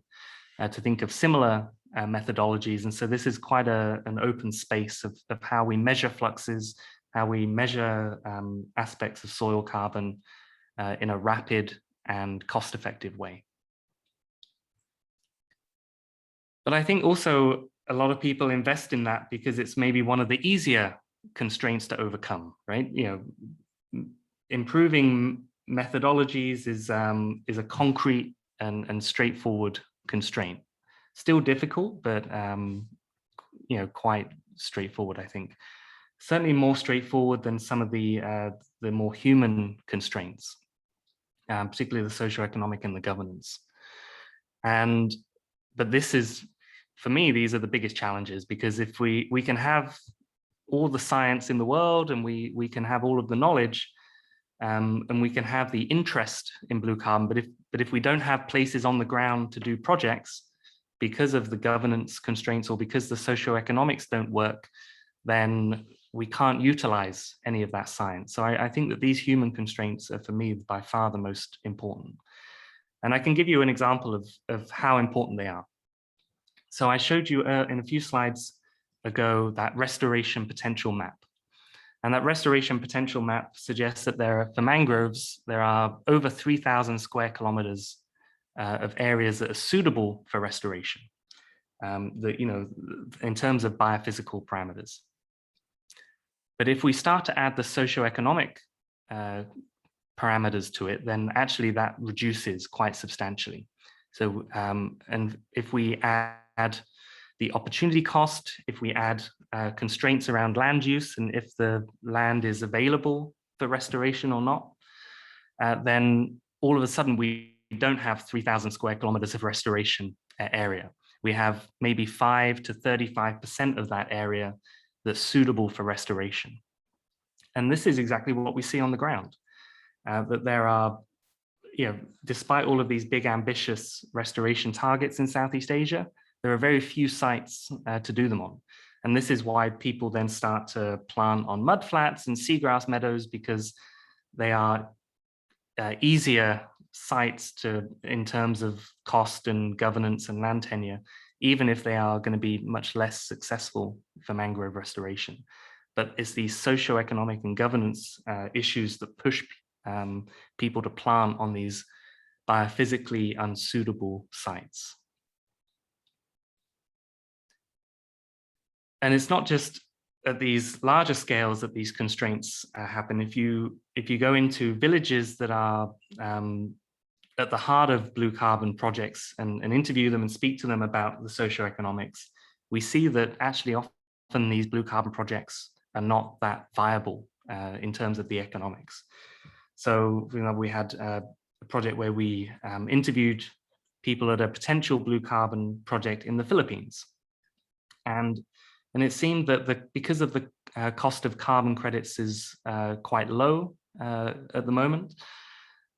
to think of similar methodologies. And so this is quite an open space of how we measure fluxes, how we measure aspects of soil carbon in a rapid and cost-effective way. But I think also a lot of people invest in that because it's maybe one of the easier constraints to overcome, right? You know, improving methodologies is a concrete and straightforward constraint. Still difficult, but you know, quite straightforward, I think. Certainly more straightforward than some of the more human constraints, particularly the socioeconomic and the governance. But this is, for me, these are the biggest challenges, because if we can have all the science in the world, and we can have all of the knowledge, and we can have the interest in blue carbon, but if we don't have places on the ground to do projects because of the governance constraints or because the socioeconomics don't work, then we can't utilize any of that science. So I think that these human constraints are, for me, by far the most important. And I can give you an example of how important they are. So I showed you in a few slides ago that restoration potential map. And that restoration potential map suggests that for mangroves, there are over 3,000 square kilometers of areas that are suitable for restoration, you know, in terms of biophysical parameters. But if we start to add the socioeconomic parameters to it, then actually that reduces quite substantially. So, and if we add the opportunity cost, if we add constraints around land use, and if the land is available for restoration or not, then all of a sudden we don't have 3,000 square kilometers of restoration area. We have maybe 5 to 35% of that area that's suitable for restoration. And this is exactly what we see on the ground, that there are, you know, despite all of these big ambitious restoration targets in Southeast Asia, there are very few sites to do them on. And this is why people then start to plant on mudflats and seagrass meadows, because they are easier sites in terms of cost and governance and land tenure, even if they are going to be much less successful for mangrove restoration. But it's these socioeconomic and governance issues that push people to plant on these biophysically unsuitable sites. And it's not just at these larger scales that these constraints happen. If you go into villages that are at the heart of blue carbon projects and interview them and speak to them about the socioeconomics, we see that actually often these blue carbon projects are not that viable in terms of the economics. So, you know, we had a project where we interviewed people at a potential blue carbon project in the Philippines. And it seemed that because of the cost of carbon credits is quite low at the moment,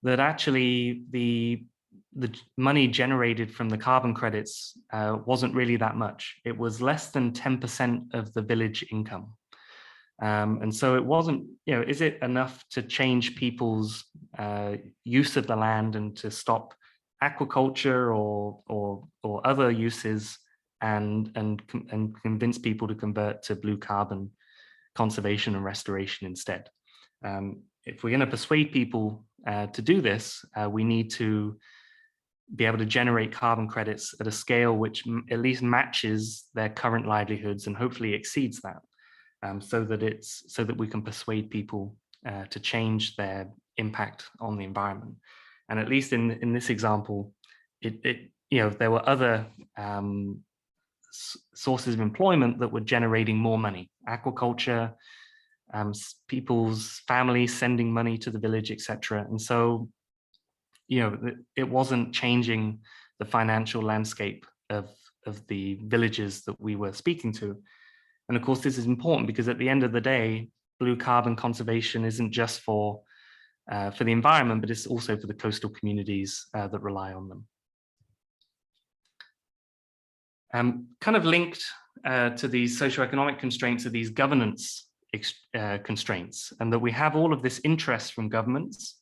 that actually the the money generated from the carbon credits wasn't really that much. It was less than 10% of the village income. And so it wasn't, is it enough to change people's use of the land and to stop aquaculture or other uses and convince people to convert to blue carbon conservation and restoration instead? If we're going to persuade people to do this, we need to be able to generate carbon credits at a scale which at least matches their current livelihoods and hopefully exceeds that, so that we can persuade people to change their impact on the environment. And at least in this example, there were other sources of employment that were generating more money: aquaculture, people's families sending money to the village, etc. And so, it wasn't changing the financial landscape of the villages that we were speaking to. And of course, this is important because at the end of the day, blue carbon conservation isn't just for the environment, but it's also for the coastal communities that rely on them. Kind of linked to these socioeconomic constraints are these governance constraints, and that we have all of this interest from governments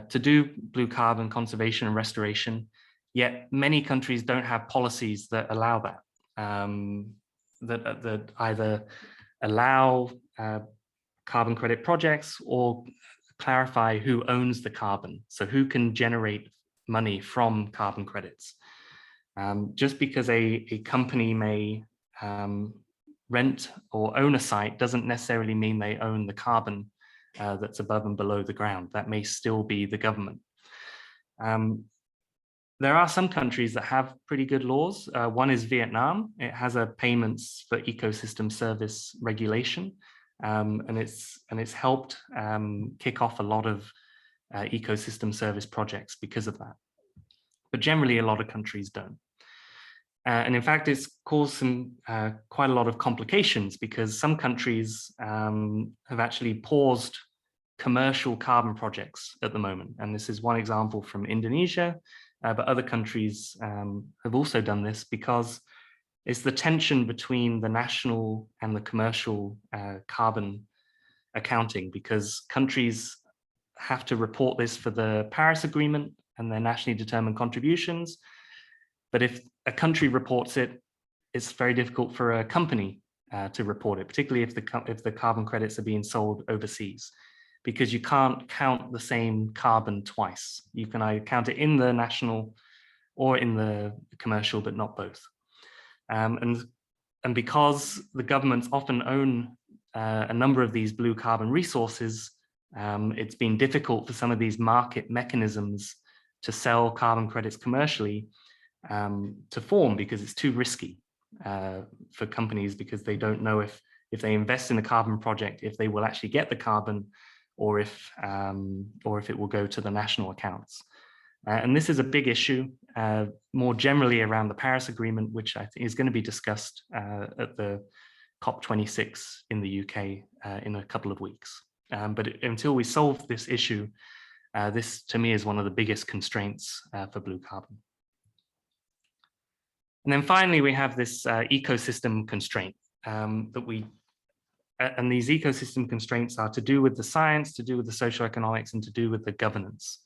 to do blue carbon conservation and restoration, yet many countries don't have policies that allow that, that either allow carbon credit projects or clarify who owns the carbon, so who can generate money from carbon credits. Just because a company may rent or own a site doesn't necessarily mean they own the carbon that's above and below the ground. That may still be the government. There are some countries that have pretty good laws. One is Vietnam. It has a payments for ecosystem service regulation, and it's helped kick off a lot of ecosystem service projects because of that. But generally, a lot of countries don't. And in fact, it's caused some quite a lot of complications because some countries have actually paused commercial carbon projects at the moment. And this is one example from Indonesia, but other countries have also done this because it's the tension between the national and the commercial carbon accounting, because countries have to report this for the Paris Agreement and their nationally determined contributions. But if a country reports it, it's very difficult for a company to report it, particularly if the carbon credits are being sold overseas, because you can't count the same carbon twice. You can either count it in the national or in the commercial, but not both. And because the governments often own a number of these blue carbon resources, it's been difficult for some of these market mechanisms to sell carbon credits commercially to form, because it's too risky for companies, because they don't know if they invest in a carbon project, if they will actually get the carbon, or if it will go to the national accounts. And this is a big issue more generally around the Paris Agreement, which I think is going to be discussed at the COP26 in the UK in a couple of weeks. But until we solve this issue, this to me is one of the biggest constraints for blue carbon. And then finally, we have this ecosystem constraint and these ecosystem constraints are to do with the science, to do with the socioeconomics, and to do with the governance.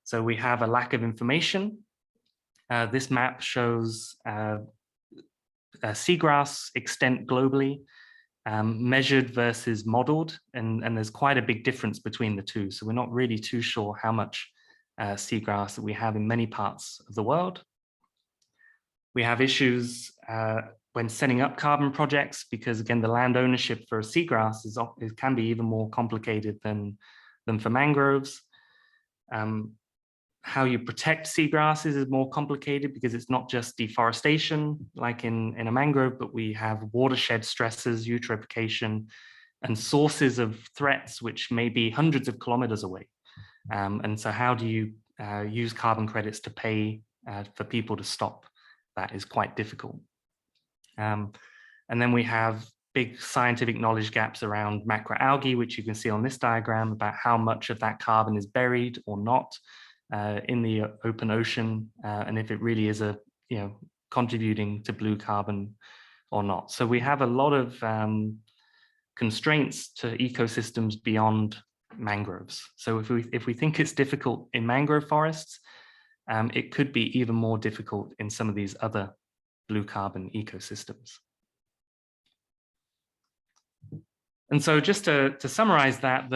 So we have a lack of information. This map shows seagrass extent globally, measured versus modeled, and there's quite a big difference between the two. So we're not really too sure how much seagrass that we have in many parts of the world. We have issues when setting up carbon projects, because again, the land ownership for seagrass can be even more complicated than for mangroves. How you protect seagrasses is more complicated, because it's not just deforestation like in a mangrove, but we have watershed stresses, eutrophication, and sources of threats which may be hundreds of kilometers away. And so how do you use carbon credits to pay for people to stop? That is quite difficult. And then we have big scientific knowledge gaps around macroalgae, which you can see on this diagram, about how much of that carbon is buried or not. in the open ocean, and if it really is contributing to blue carbon or not. So we have a lot of constraints to ecosystems beyond mangroves. So if we think it's difficult in mangrove forests, it could be even more difficult in some of these other blue carbon ecosystems. And so just to summarize that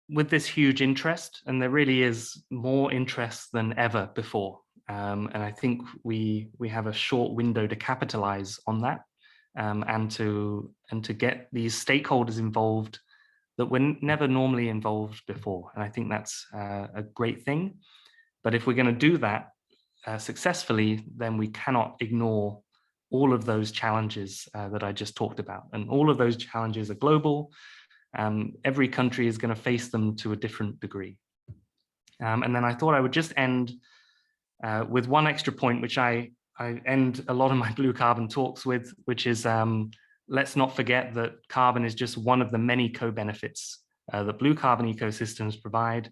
with this huge interest, and there really is more interest than ever before, and I think we have a short window to capitalize on that, and to get these stakeholders involved that were never normally involved before. And I think that's a great thing. But if we're going to do that successfully, then we cannot ignore all of those challenges that I just talked about. And all of those challenges are global. Every country is going to face them to a different degree. And then I thought I would just end with one extra point, which I end a lot of my blue carbon talks with, which is let's not forget that carbon is just one of the many co-benefits that blue carbon ecosystems provide.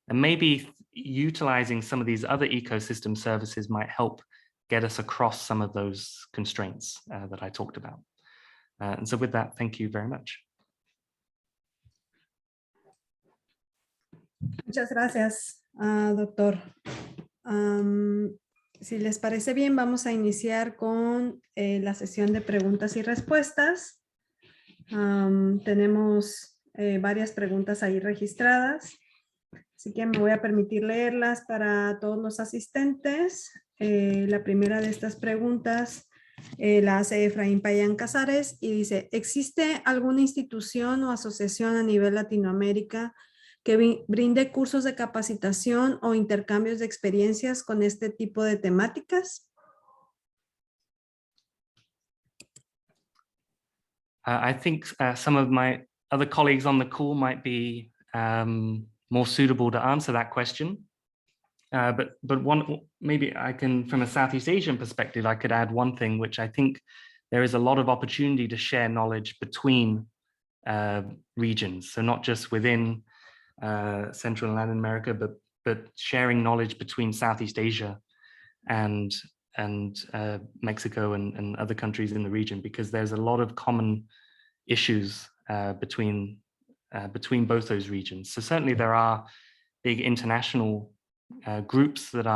And maybe utilizing some of these other ecosystem services might help get us across some of those constraints that I talked about. And so with that, thank you very much. Muchas gracias, doctor. Si les parece bien, vamos a iniciar con la sesión de preguntas y respuestas. Tenemos varias preguntas ahí registradas, así que me voy a permitir leerlas para todos los asistentes. La primera de estas preguntas la hace Efraín Payán Casares y dice: ¿existe alguna institución o asociación a nivel Latinoamérica que brinde cursos de capacitación o intercambios de experiencias con este tipo de temáticas? I think some of my other colleagues on the call might be more suitable to answer that question. But one, maybe I can, from a Southeast Asian perspective, I could add one thing, which I think there is a lot of opportunity to share knowledge between regions. So not just within Central and Latin America, but sharing knowledge between Southeast Asia and Mexico and other countries in the region, because there's a lot of common issues between both those regions. So certainly there are big international groups that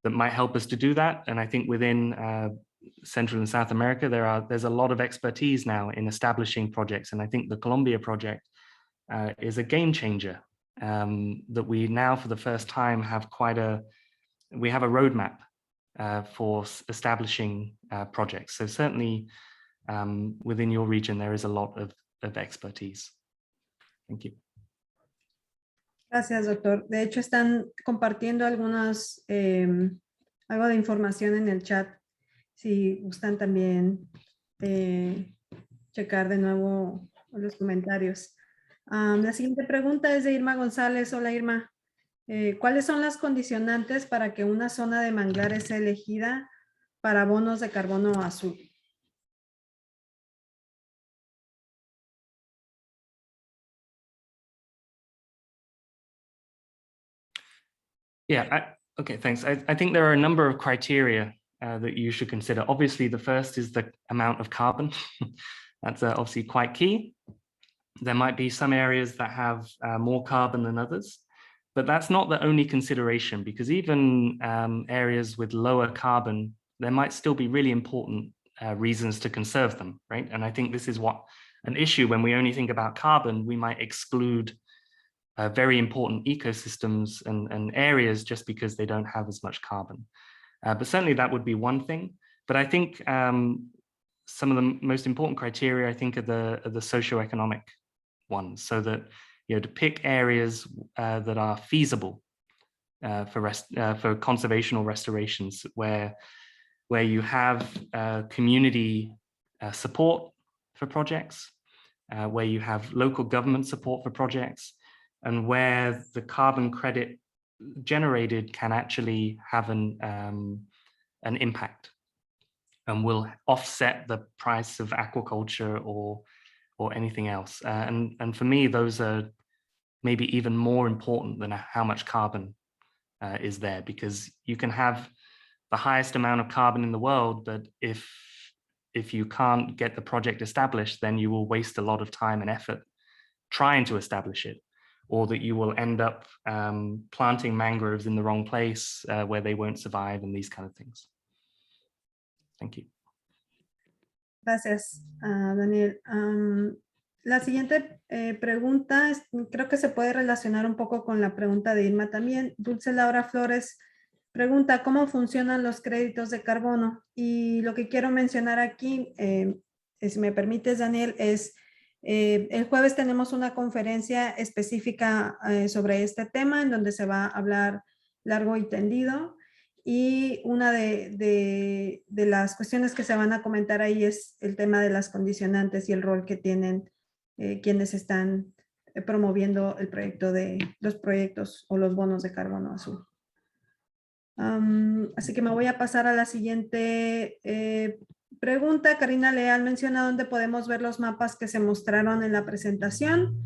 might help us to do that. And I think within Central and South America, there's a lot of expertise now in establishing projects. And I think the Colombia project is a game changer, that we now for the first time have we have a roadmap for establishing projects. So certainly within your region, there is a lot of expertise. Thank you. Gracias, doctor. De hecho, están compartiendo algo de información en el chat. Si gustan también checar de nuevo los comentarios. La siguiente pregunta es de Irma González. Hola, Irma. ¿Cuáles son las condicionantes para que una zona de manglares sea elegida para bonos de carbono azul? Yeah, okay, thanks. I think there are a number of criteria that you should consider. Obviously, the first is the amount of carbon. That's obviously quite key. There might be some areas that have more carbon than others, but that's not the only consideration, because even areas with lower carbon, there might still be really important reasons to conserve them, right? And I think this is what an issue when we only think about carbon, we might exclude very important ecosystems and areas just because they don't have as much carbon. But certainly that would be one thing. But I think some of the most important criteria, I think, are the socioeconomic ones, so that, to pick areas that are feasible for conservation or restorations, where you have community support for projects, where you have local government support for projects, and where the carbon credit generated can actually have an impact and will offset the price of aquaculture or anything else. And for me, those are maybe even more important than how much carbon is there, because you can have the highest amount of carbon in the world, but if you can't get the project established, then you will waste a lot of time and effort trying to establish it, or that you will end up planting mangroves in the wrong place where they won't survive, and these kind of things. Thank you. Gracias, Daniel. La siguiente pregunta, creo que se puede relacionar un poco con la pregunta de Irma también. Dulce Laura Flores pregunta, ¿cómo funcionan los créditos de carbono? Y lo que quiero mencionar aquí, si me permites, Daniel, es el jueves tenemos una conferencia específica sobre este tema, en donde se va a hablar largo y tendido. Y una de las cuestiones que se van a comentar ahí es el tema de las condicionantes y el rol que tienen quienes están promoviendo el proyecto de los proyectos o los bonos de carbono azul. Así que me voy a pasar a la siguiente pregunta. Karina Leal menciona dónde podemos ver los mapas que se mostraron en la presentación.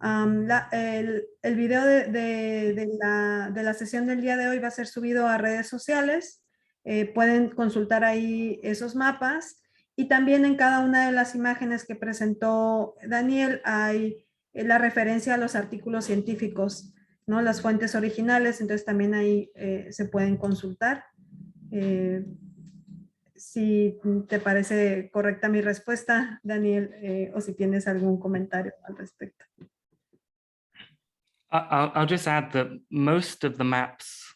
El video de la sesión del día de hoy va a ser subido a redes sociales. Pueden consultar ahí esos mapas. Y también en cada una de las imágenes que presentó Daniel hay la referencia a los artículos científicos, ¿no? Las fuentes originales, entonces también ahí se pueden consultar. Si te parece correcta mi respuesta, Daniel, o si tienes algún comentario al respecto. I'll just add that most of the maps,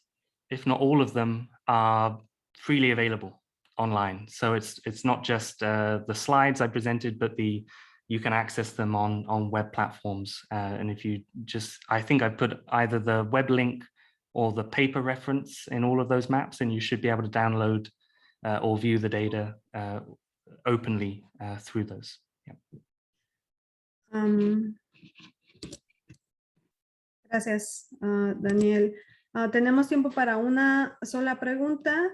if not all of them, are freely available online. So it's not just the slides I presented, but you can access them on web platforms. And if you just, I think I put either the web link or the paper reference in all of those maps, and you should be able to download or view the data openly through those. Yeah. Gracias, Daniel. Tenemos tiempo para una sola pregunta.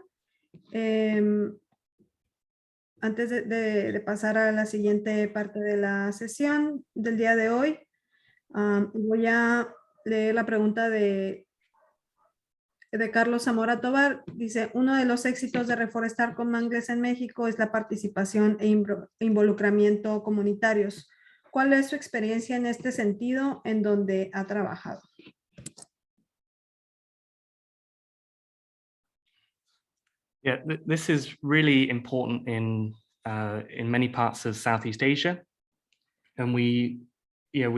Antes de pasar a la siguiente parte de la sesión del día de hoy, voy a leer la pregunta de Carlos Zamora Tobar. Dice, uno de los éxitos de reforestar con mangles en México es la participación e involucramiento comunitarios. ¿Cuál es su experiencia en este sentido en donde ha trabajado? Yeah, this is really important in many parts of Southeast Asia, and we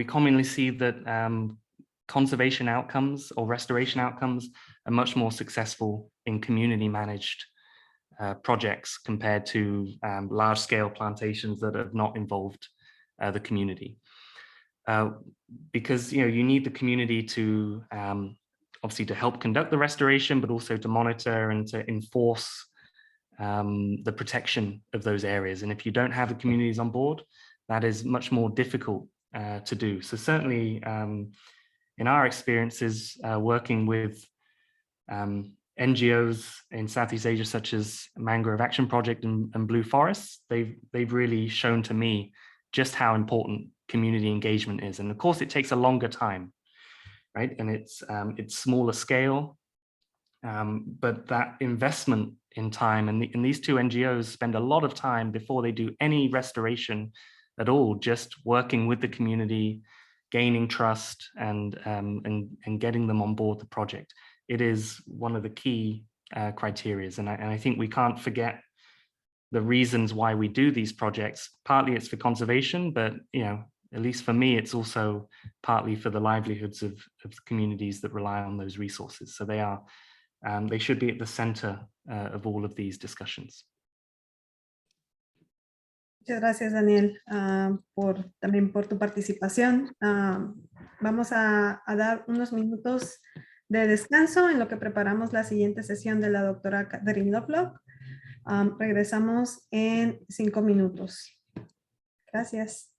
commonly see that conservation outcomes or restoration outcomes are much more successful in community managed projects compared to large scale plantations that have not involved the community. Because you need the community to obviously to help conduct the restoration, but also to monitor and to enforce the protection of those areas. And if you don't have the communities on board, that is much more difficult to do. So certainly in our experiences working with NGOs in Southeast Asia, such as Mangrove Action Project and Blue Forests, they've really shown to me just how important community engagement is. And of course, it takes a longer time, right? And it's smaller scale, but that investment in time, and these two NGOs spend a lot of time before they do any restoration at all, just working with the community, gaining trust, and getting them on board the project. It is one of the key criteria, and I think we can't forget the reasons why we do these projects. Partly it's for conservation, but at least for me, it's also partly for the livelihoods of communities that rely on those resources. So they should be at the center of all of these discussions. Muchas gracias, Daniel, también por tu participación. Vamos a dar unos minutos de descanso en lo que preparamos la siguiente sesión de la doctora Catherine Lovelock. Regresamos en 5 minutos. Gracias.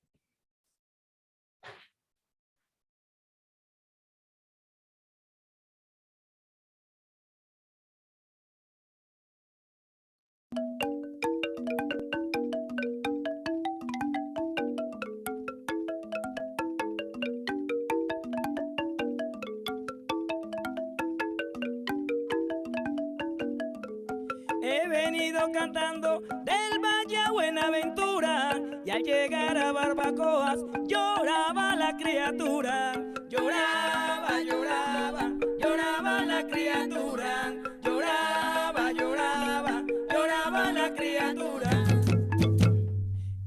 venido cantando del Valle a Buenaventura y al llegar a Barbacoas lloraba la criatura. Lloraba, lloraba, lloraba la criatura. Lloraba, lloraba, lloraba la criatura.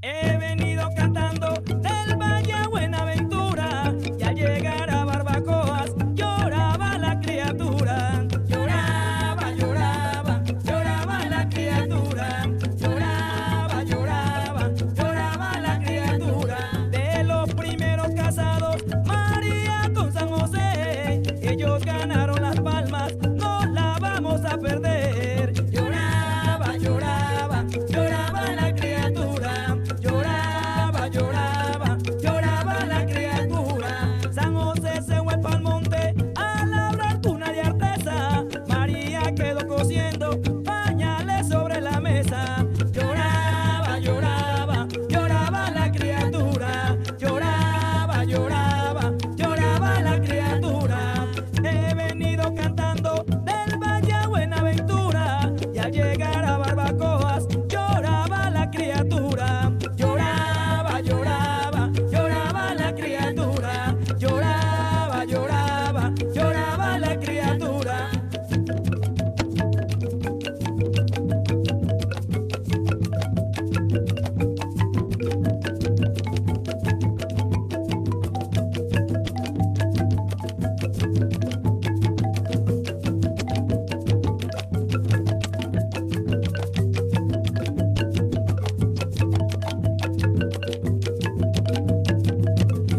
He venido cantando del Valle a Buenaventura y al llegar a Barbacoas lloraba la criatura. Lloraba, lloraba, lloraba la criatura. Lloraba, lloraba, lloraba la criatura. De los primeros casados, María con San José, ellos ganaron las palmas, no la vamos a perder. Lloraba, lloraba, lloraba la criatura. Lloraba, lloraba, lloraba la criatura. San José se fue pa'l monte a labrar cuna de artesa. María quedó cosiendo pañales sobre la mesa. Lloraba, lloraba, lloraba la criatura. Lloraba, lloraba, lloraba la criatura. He venido cantando del Valle a Buenaventura y al llegar a Barbacoas lloraba la criatura. Lloraba, lloraba, lloraba la criatura. Lloraba, lloraba, lloraba la criatura.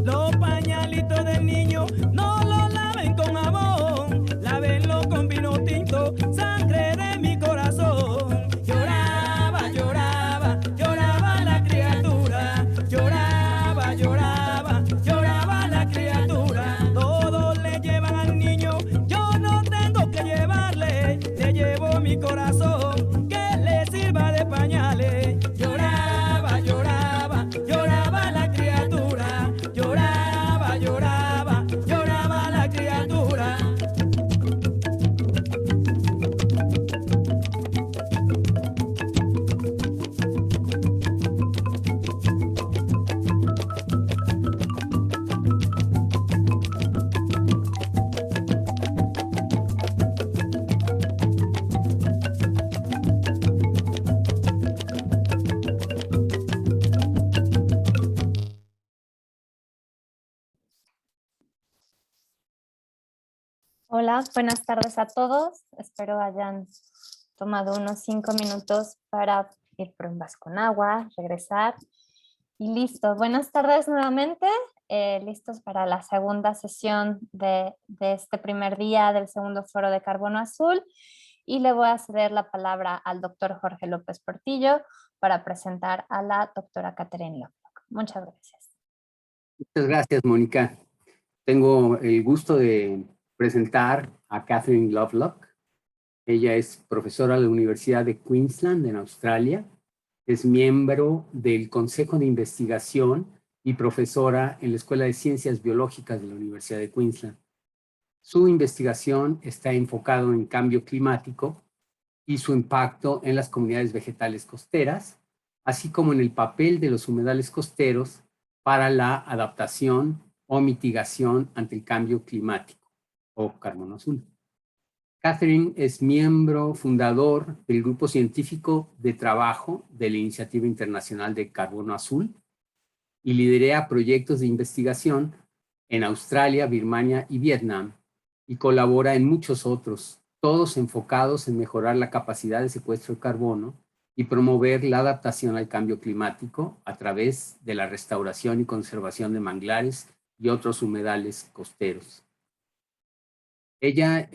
Los pañalitos del niño no los laven con jabón, lávenlo con vino tinto, sangre de mi corazón. Lloraba, lloraba, lloraba la criatura. Lloraba, lloraba, lloraba la criatura. Todos le llevan al niño, yo no tengo que llevarle, le llevo mi corazón, que le sirva de pañales. Lloraba, lloraba, lloraba la criatura. Lloraba, lloraba, lloraba la criatura. Hola, buenas tardes a todos. Espero hayan tomado unos 5 minutos para ir por un vaso con agua, regresar y listo. Buenas tardes nuevamente, listos para la segunda sesión de este primer día del segundo Foro de Carbono Azul, y le voy a ceder la palabra al doctor Jorge López Portillo para presentar a la doctora Catherine Lovelock. Muchas gracias. Muchas gracias, Mónica. Tengo el gusto de presentar a Catherine Lovelock. Ella es profesora de la Universidad de Queensland, en Australia. Es miembro del Consejo de Investigación y profesora en la Escuela de Ciencias Biológicas de la Universidad de Queensland. Su investigación está enfocada en cambio climático y su impacto en las comunidades vegetales costeras, así como en el papel de los humedales costeros para la adaptación o mitigación ante el cambio climático o carbono azul. Catherine es miembro fundador del Grupo Científico de Trabajo de la Iniciativa Internacional de Carbono Azul y lidera proyectos de investigación en Australia, Birmania y Vietnam, y colabora en muchos otros, todos enfocados en mejorar la capacidad de secuestro de carbono y promover la adaptación al cambio climático a través de la restauración y conservación de manglares y otros humedales costeros. Ella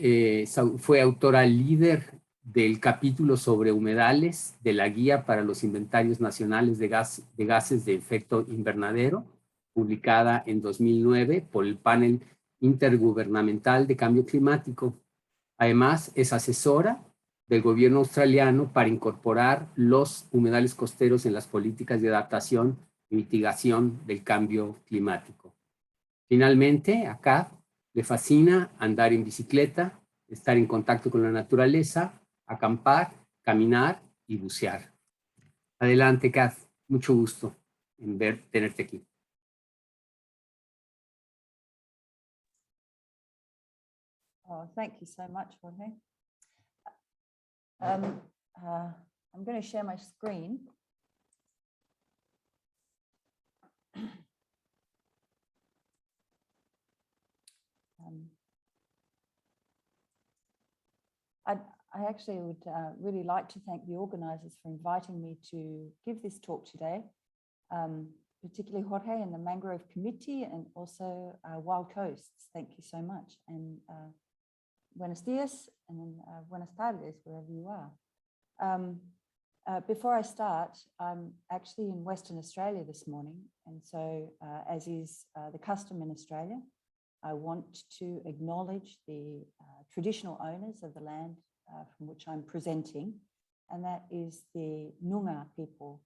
fue autora líder del capítulo sobre humedales de la Guía para los Inventarios Nacionales de Gases de Efecto Invernadero, publicada en 2009 por el Panel Intergubernamental de Cambio Climático. Además, es asesora del gobierno australiano para incorporar los humedales costeros en las políticas de adaptación y mitigación del cambio climático. Finalmente, acá le fascina andar en bicicleta, estar en contacto con la naturaleza, acampar, caminar y bucear. Adelante, Kath. Mucho gusto en tenerte aquí. Oh, thank you so much, Jorge. I'm going to share my screen. I actually would really like to thank the organizers for inviting me to give this talk today, particularly Jorge and the Mangrove Committee, and also Wild Coasts. Thank you so much. And buenos dias and buenas tardes, wherever you are. Before I start, I'm actually in Western Australia this morning. And so, as is the custom in Australia, I want to acknowledge the traditional owners of the land from which I'm presenting, and that is the Noongar people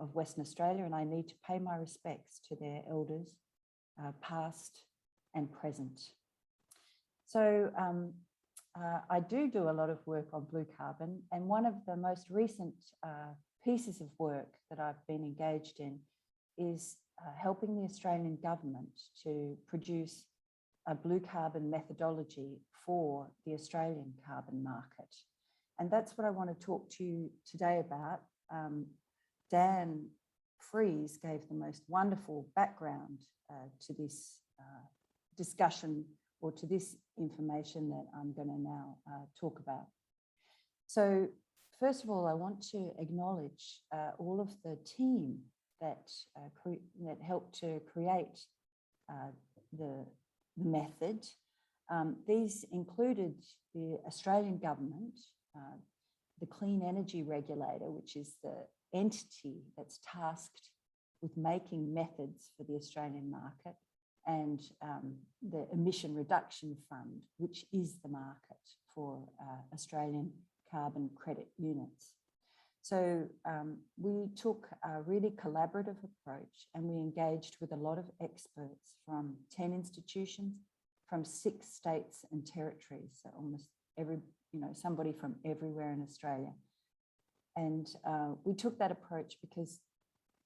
of Western Australia, and I need to pay my respects to their elders, past and present. So I do a lot of work on blue carbon, and one of the most recent pieces of work that I've been engaged in is helping the Australian government to produce a blue carbon methodology for the Australian carbon market. And that's what I want to talk to you today about. Dan Fries gave the most wonderful background to this discussion, or to this information that I'm going to now talk about. So first of all, I want to acknowledge all of the team that helped to create the method. These included the Australian government, the Clean Energy Regulator, which is the entity that's tasked with making methods for the Australian market, and the Emission Reduction Fund, which is the market for Australian carbon credit units. So we took a really collaborative approach, and we engaged with a lot of experts from 10 institutions, from 6 states and territories, so almost every, somebody from everywhere in Australia. And we took that approach because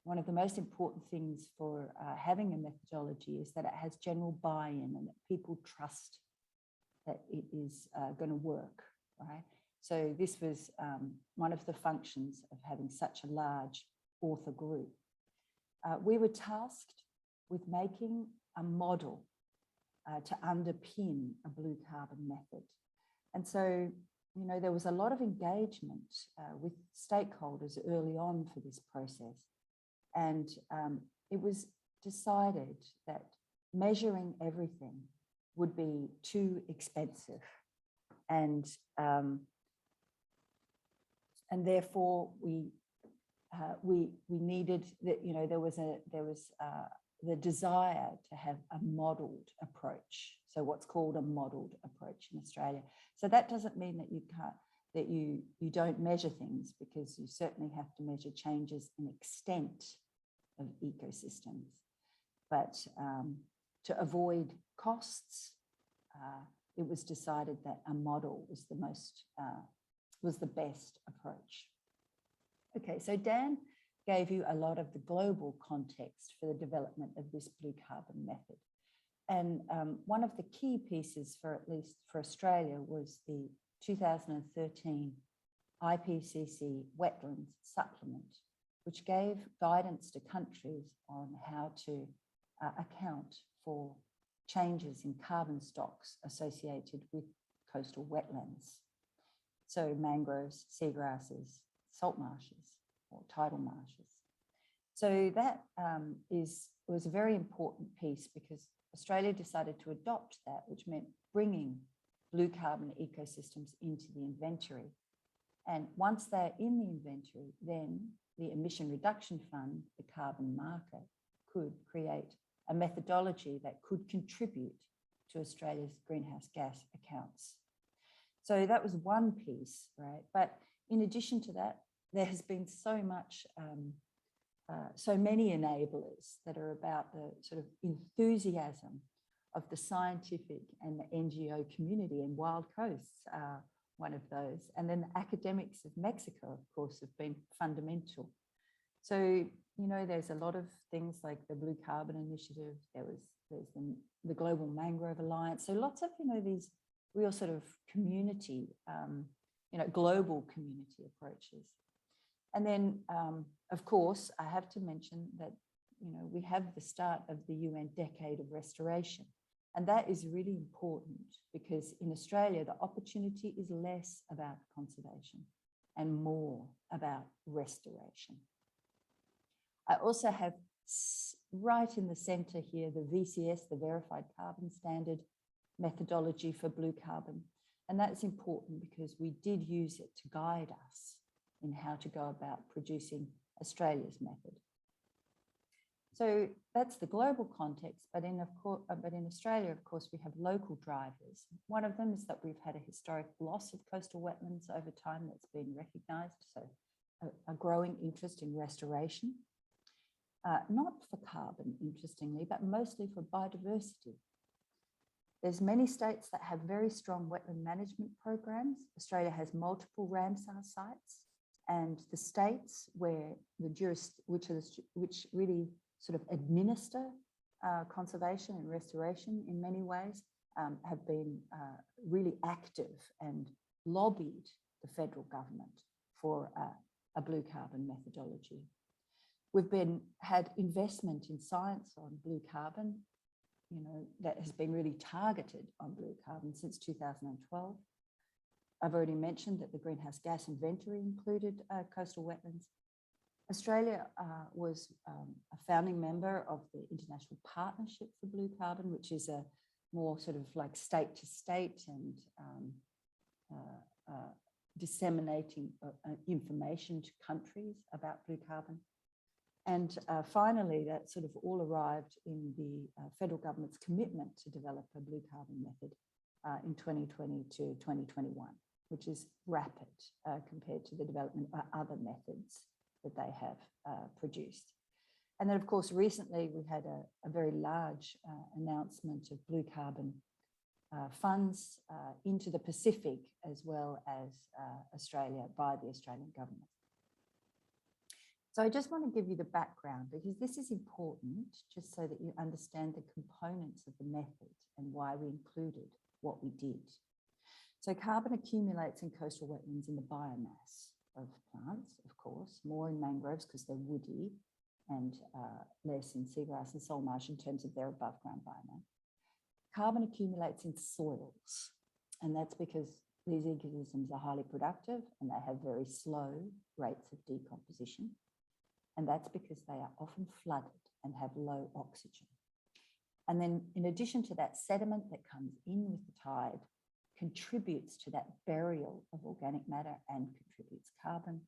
one of the most important things for having a methodology is that it has general buy-in and that people trust that it is going to work, right? So this was one of the functions of having such a large author group. We were tasked with making a model to underpin a blue carbon method. And so, there was a lot of engagement with stakeholders early on for this process. And it was decided that measuring everything would be too expensive, and therefore we needed that. There was the desire to have a modelled approach. So what's called a modelled approach in Australia. So that doesn't mean that you don't measure things, because you certainly have to measure changes in extent of ecosystems. But to avoid costs, it was decided that a model was the best approach. Okay, so Dan gave you a lot of the global context for the development of this blue carbon method. And one of the key pieces, at least for Australia, was the 2013 IPCC Wetlands Supplement, which gave guidance to countries on how to account for changes in carbon stocks associated with coastal wetlands. So mangroves, seagrasses, salt marshes, or tidal marshes. So that was a very important piece, because Australia decided to adopt that, which meant bringing blue carbon ecosystems into the inventory. And once they're in the inventory, then the Emission Reduction Fund, the carbon market, could create a methodology that could contribute to Australia's greenhouse gas accounts. So that was one piece, right? But in addition to that, there has been so many enablers that are about the sort of enthusiasm of the scientific and the NGO community, and Wild Coasts one of those. And then the academics of Mexico, of course, have been fundamental. So, you know, there's a lot of things like the Blue Carbon Initiative, there's the Global Mangrove Alliance. So lots of, you know, these real sort of community, you know, global community approaches. And then, of course, I have to mention that, you know, we have the start of the UN Decade of Restoration. And that is really important because in Australia, the opportunity is less about conservation and more about restoration. I also have right in the center here, the VCS, the Verified Carbon Standard methodology for blue carbon. And that's important because we did use it to guide us in how to go about producing Australia's method. So that's the global context, but in Australia, of course, we have local drivers. One of them is that we've had a historic loss of coastal wetlands over time that's been recognised, so a growing interest in restoration. Not for carbon, interestingly, but mostly for biodiversity. There's many states that have very strong wetland management programs. Australia has multiple Ramsar sites, and the states where which really sort of administer conservation and restoration in many ways have been really active and lobbied the federal government for a blue carbon methodology. We've had investment in science on blue carbon, you know, that has been really targeted on blue carbon since 2012. I've already mentioned that the greenhouse gas inventory included coastal wetlands. Australia was a founding member of the International Partnership for Blue Carbon, which is a more sort of like state to state and disseminating information to countries about blue carbon. And finally, that sort of all arrived in the federal government's commitment to develop a blue carbon method in 2020 to 2021, which is rapid compared to the development of other methods that they have produced. And then, of course, recently we had a very large announcement of blue carbon funds into the Pacific as well as Australia by the Australian government. So I just want to give you the background because this is important just so that you understand the components of the method and why we included what we did. So carbon accumulates in coastal wetlands in the biomass of plants, of course, more in mangroves because they're woody and less in seagrass and salt marsh in terms of their above ground biomass. Carbon accumulates in soils, and that's because these ecosystems are highly productive and they have very slow rates of decomposition. And that's because they are often flooded and have low oxygen. And then in addition to that, sediment that comes in with the tide contributes to that burial of organic matter and contributes carbon.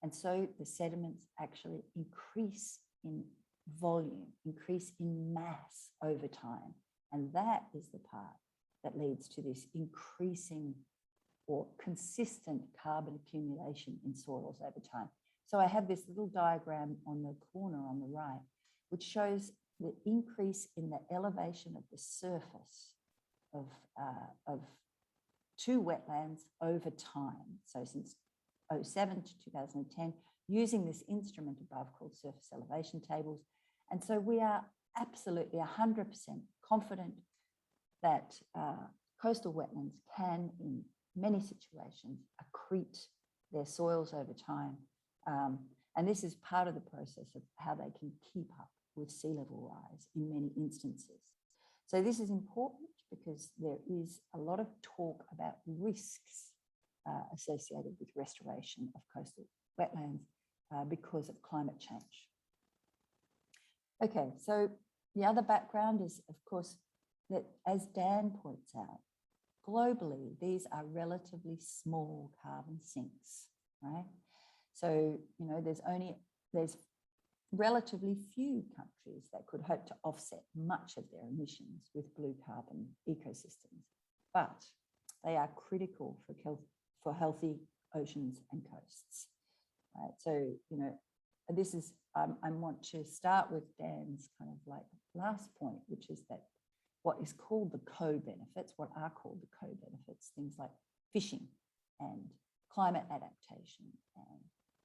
And so the sediments actually increase in volume, increase in mass over time. And that is the part that leads to this increasing or consistent carbon accumulation in soils over time. So I have this little diagram on the corner on the right, which shows the increase in the elevation of the surface of two wetlands over time. So since 2007 to 2010, using this instrument above called surface elevation tables. And so we are absolutely 100% confident that coastal wetlands can, in many situations, accrete their soils over time. And this is part of the process of how they can keep up with sea level rise in many instances. So this is important because there is a lot of talk about risks associated with restoration of coastal wetlands because of climate change. Okay, so the other background is, of course, that as Dan points out, globally, these are relatively small carbon sinks, right? So, you know, there's relatively few countries that could hope to offset much of their emissions with blue carbon ecosystems, but they are critical for healthy oceans and coasts, right? So, you know, this is, I want to start with Dan's kind of like last point, which is that what is called the co-benefits, what are called the co-benefits, things like fishing and climate adaptation and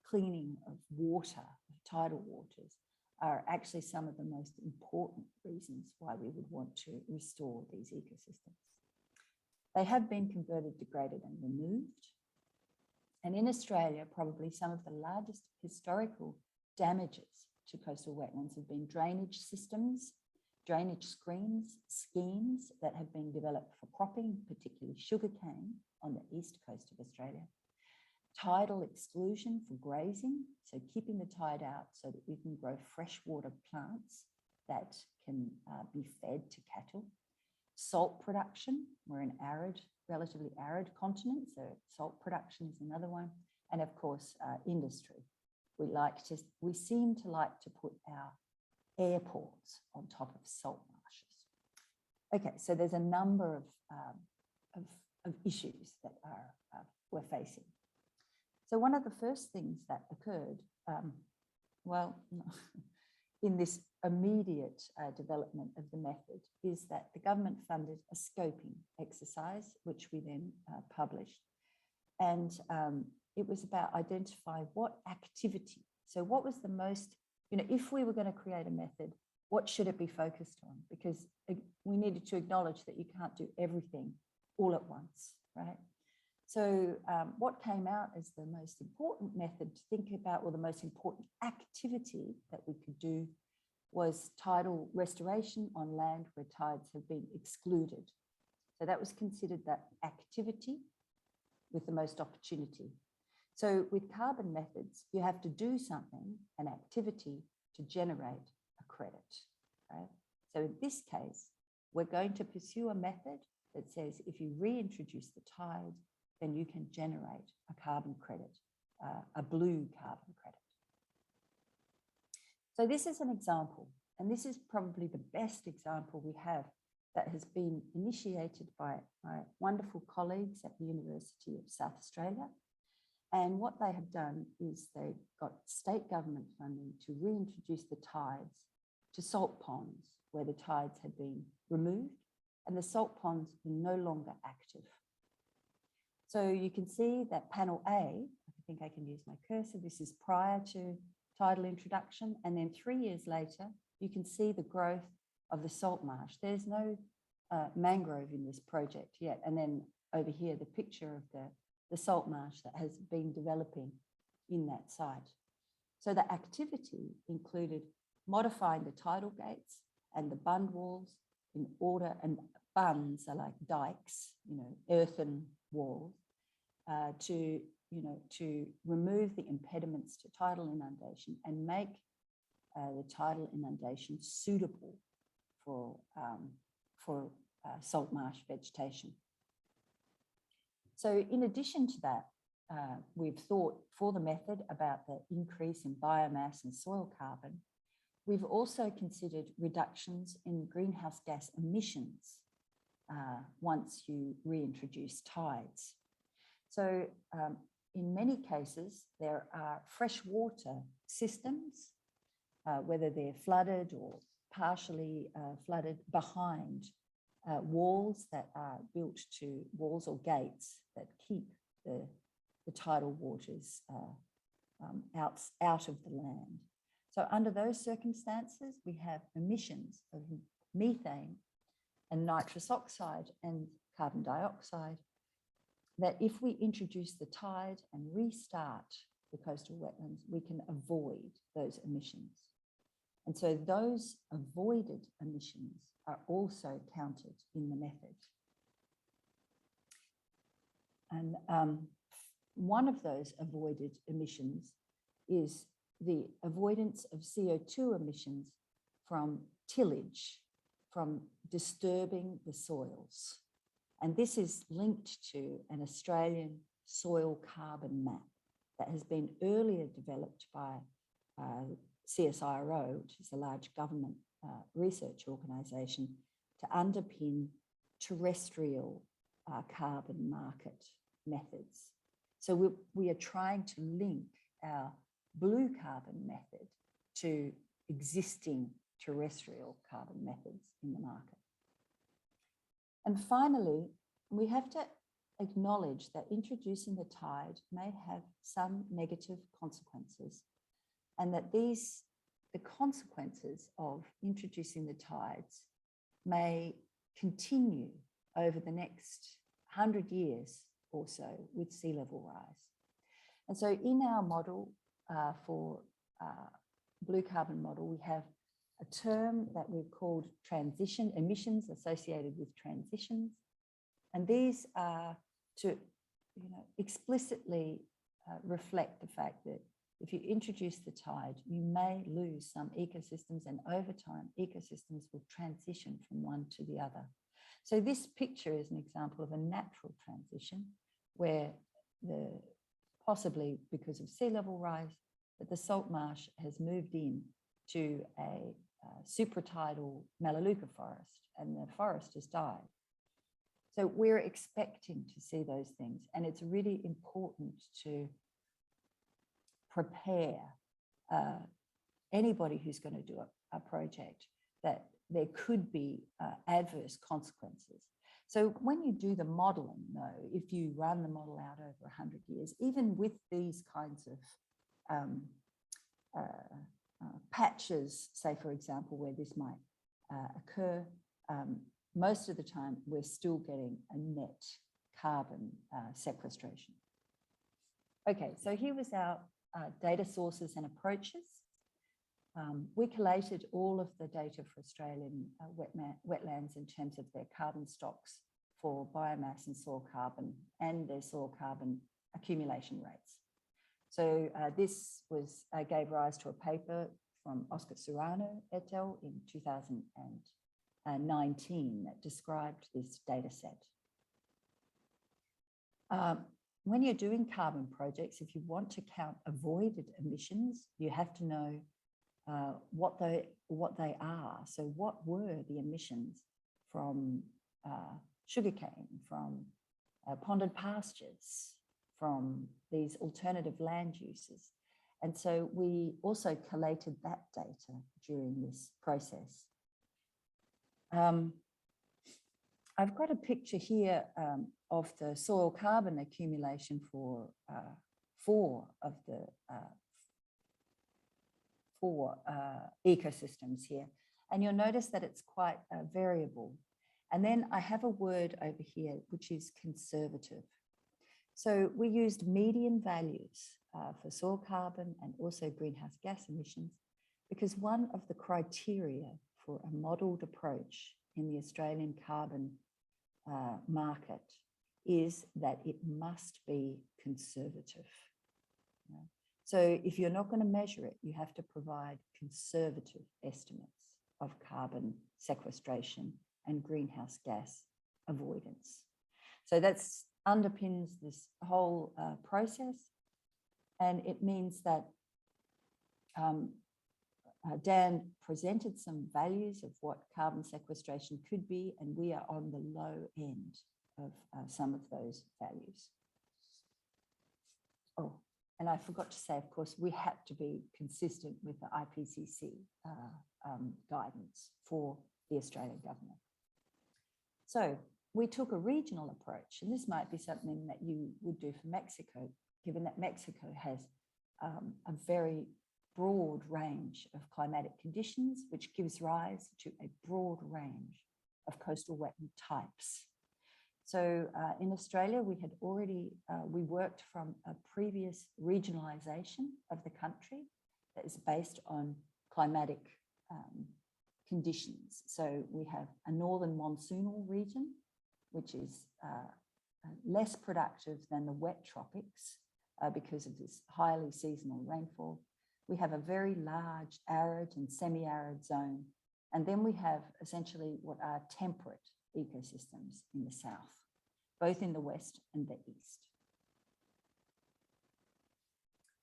cleaning of water, of tidal waters, are actually some of the most important reasons why we would want to restore these ecosystems. They have been converted, degraded, and removed. And in Australia, probably some of the largest historical damages to coastal wetlands have been drainage systems, drainage schemes that have been developed for cropping, particularly sugarcane on the east coast of Australia, tidal exclusion for grazing, so keeping the tide out so that we can grow freshwater plants that can be fed to cattle, salt production. We're an arid, relatively arid continent, so salt production is another one, and of course industry. We seem to like to put our airports on top of salt marshes. Okay, so there's a number of issues that we're facing. So one of the first things that occurred, in this immediate development of the method, is that the government funded a scoping exercise, which we then published. And it was about identifying what activity, so what was the most, if we were going to create a method, what should it be focused on? Because we needed to acknowledge that you can't do everything all at once, right? So what came out as the most important method to think about, or the most important activity that we could do, was tidal restoration on land where tides have been excluded. So that was considered that activity with the most opportunity. So with carbon methods, you have to do something, an activity, to generate a credit, right? So in this case, we're going to pursue a method that says if you reintroduce the tide, then you can generate a carbon credit, a blue carbon credit. So this is an example, and this is probably the best example we have that has been initiated by my wonderful colleagues at the University of South Australia. And what they have done is they've got state government funding to reintroduce the tides to salt ponds where the tides had been removed and the salt ponds were no longer active. So you can see that panel A, I think I can use my cursor, this is prior to tidal introduction, and then 3 years later, you can see the growth of the salt marsh. There's no mangrove in this project yet. And then over here, the picture of the salt marsh that has been developing in that site. So the activity included modifying the tidal gates and the bund walls in order, and bunds are like dikes, earthen walls, to remove the impediments to tidal inundation and make the tidal inundation suitable for salt marsh vegetation. So in addition to that, we've thought for the method about the increase in biomass and soil carbon. We've also considered reductions in greenhouse gas emissions once you reintroduce tides. So in many cases, there are freshwater systems, whether they're flooded or partially flooded, behind walls that are built to, walls or gates that keep the tidal waters out of the land. So under those circumstances, we have emissions of methane and nitrous oxide and carbon dioxide that if we introduce the tide and restart the coastal wetlands, we can avoid those emissions. And so those avoided emissions are also counted in the method. And one of those avoided emissions is the avoidance of CO2 emissions from tillage, from disturbing the soils. And this is linked to an Australian soil carbon map that has been earlier developed by CSIRO, which is a large government research organisation, to underpin terrestrial carbon market methods. So we are trying to link our blue carbon method to existing terrestrial carbon methods in the market. And finally, we have to acknowledge that introducing the tide may have some negative consequences, and that the consequences of introducing the tides may continue over the next 100 years or so with sea level rise. And so in our model for blue carbon model, we have a term that we've called transition emissions associated with transitions. And these are to explicitly reflect the fact that if you introduce the tide, you may lose some ecosystems, and over time, ecosystems will transition from one to the other. So this picture is an example of a natural transition where possibly because of sea level rise, that the salt marsh has moved in to a supratidal Melaleuca forest, and the forest has died. So we're expecting to see those things, and it's really important to prepare anybody who's going to do a project that there could be adverse consequences. So when you do the modeling, though, if you run the model out over 100 years, even with these kinds of patches, say, for example, where this might occur, most of the time we're still getting a net carbon sequestration. Okay, so here was our data sources and approaches. We collated all of the data for Australian wetlands in terms of their carbon stocks for biomass and soil carbon and their soil carbon accumulation rates. So this gave rise to a paper from Oscar Serrano et al. In 2019 that described this data set. When you're doing carbon projects, if you want to count avoided emissions, you have to know what they are. So what were the emissions from sugarcane, from ponded pastures, from these alternative land uses? And so we also collated that data during this process. I've got a picture here of the soil carbon accumulation for four ecosystems here. And you'll notice that it's quite variable. And then I have a word over here, which is conservative. So we used median values for soil carbon and also greenhouse gas emissions, because one of the criteria for a modelled approach in the Australian carbon market is that it must be conservative. So if you're not going to measure it, you have to provide conservative estimates of carbon sequestration and greenhouse gas avoidance. So that's underpins this whole process. And it means that Dan presented some values of what carbon sequestration could be, and we are on the low end of some of those values. Oh, and I forgot to say, of course, we had to be consistent with the IPCC guidance for the Australian government. So we took a regional approach, and this might be something that you would do for Mexico, given that Mexico has a very broad range of climatic conditions, which gives rise to a broad range of coastal wetland types. So in Australia, we had already, we worked from a previous regionalisation of the country that is based on climatic conditions. So we have a northern monsoonal region, which is less productive than the wet tropics because of this highly seasonal rainfall. We have a very large arid and semi-arid zone. And then we have essentially what are temperate ecosystems in the south, both in the west and the east.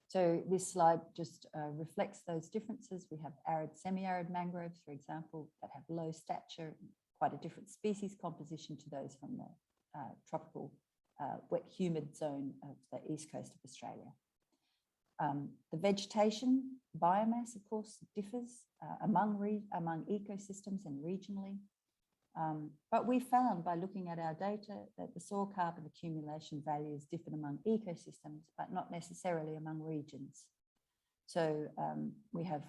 So this slide just reflects those differences. We have arid, semi-arid mangroves, for example, that have low stature, quite a different species composition to those from the tropical wet humid zone of the east coast of Australia. The vegetation biomass, of course, differs among ecosystems and regionally. But we found by looking at our data that the soil carbon accumulation values differ among ecosystems, but not necessarily among regions. So we have,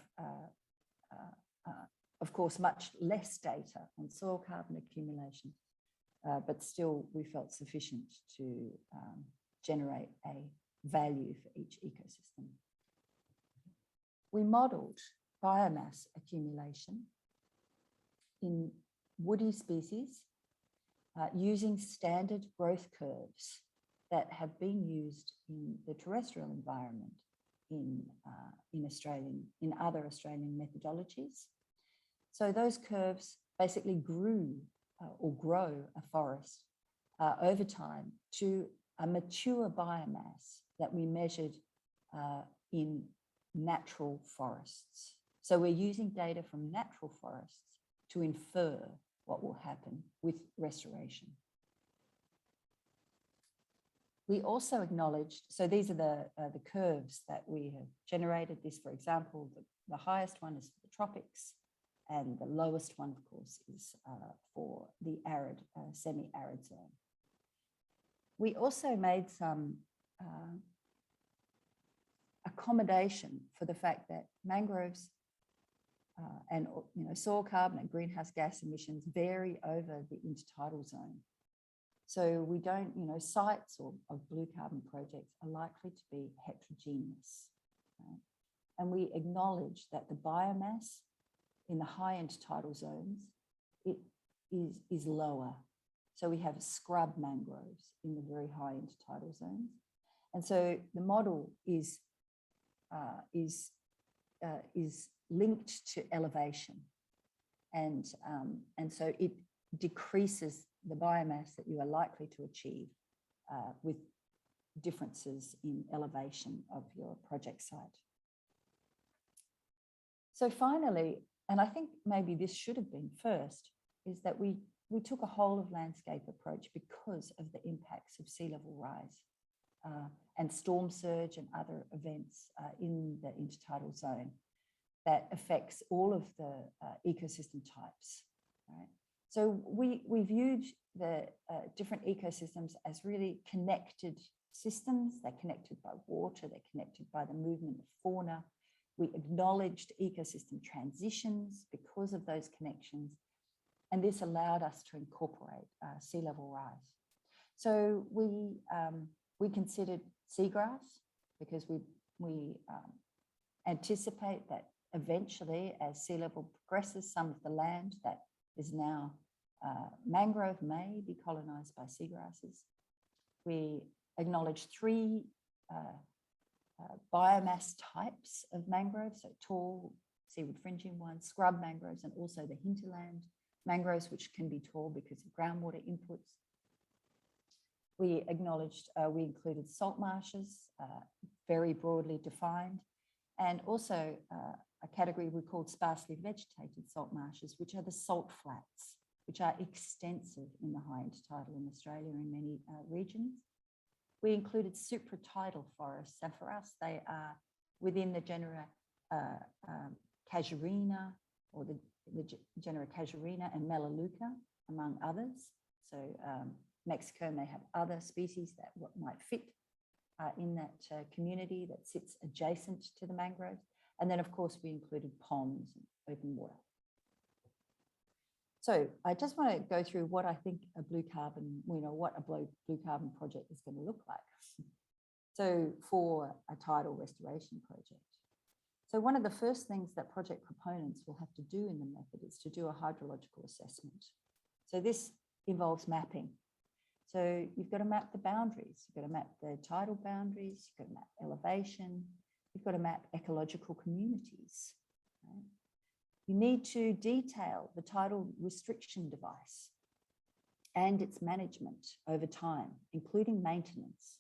of course, much less data on soil carbon accumulation, but still we felt sufficient to generate a value for each ecosystem. We modeled biomass accumulation in woody species using standard growth curves that have been used in the terrestrial environment in other Australian methodologies. So those curves basically grew or grow a forest over time to a mature biomass that we measured in natural forests. So we're using data from natural forests to infer what will happen with restoration. We also acknowledged, so these are the curves that we have generated. This, for example, the highest one is for the tropics, and the lowest one, of course, is for the arid, semi-arid zone. We also made some accommodation for the fact that mangroves and soil carbon and greenhouse gas emissions vary over the intertidal zone. So we don't, sites of blue carbon projects are likely to be heterogeneous. Right? And we acknowledge that the biomass in the high intertidal zones, it is lower. So we have scrub mangroves in the very high intertidal zones. And so the model is linked to elevation. And so it decreases the biomass that you are likely to achieve with differences in elevation of your project site. So finally, and I think maybe this should have been first, is that we took a whole of landscape approach because of the impacts of sea level rise and storm surge and other events in the intertidal zone that affects all of the ecosystem types, right? So we viewed the different ecosystems as really connected systems. They're connected by water, they're connected by the movement of fauna. We acknowledged ecosystem transitions because of those connections, and this allowed us to incorporate sea level rise. So we considered seagrass because we anticipate that eventually, as sea level progresses, some of the land that is now mangrove may be colonized by seagrasses. We acknowledge 3 biomass types of mangroves, so tall, seaweed fringing ones, scrub mangroves, and also the hinterland mangroves, which can be tall because of groundwater inputs. We acknowledged, we included salt marshes, very broadly defined, and also a category we called sparsely vegetated salt marshes, which are the salt flats, which are extensive in the high intertidal in Australia in many regions. We included supratidal forests, and for us, they are within the genera Casuarina, or the genera Casuarina and Melaleuca, among others. So Mexico may have other species that might fit in that community that sits adjacent to the mangroves. And then, of course, we included ponds and open water. So I just want to go through what I think a blue carbon, what a blue carbon project is going to look like. So for a tidal restoration project. So one of the first things that project proponents will have to do in the method is to do a hydrological assessment. So this involves mapping. So you've got to map the boundaries. You've got to map the tidal boundaries. You've got to map elevation. You've got to map ecological communities. Right? You need to detail the tidal restriction device and its management over time, including maintenance.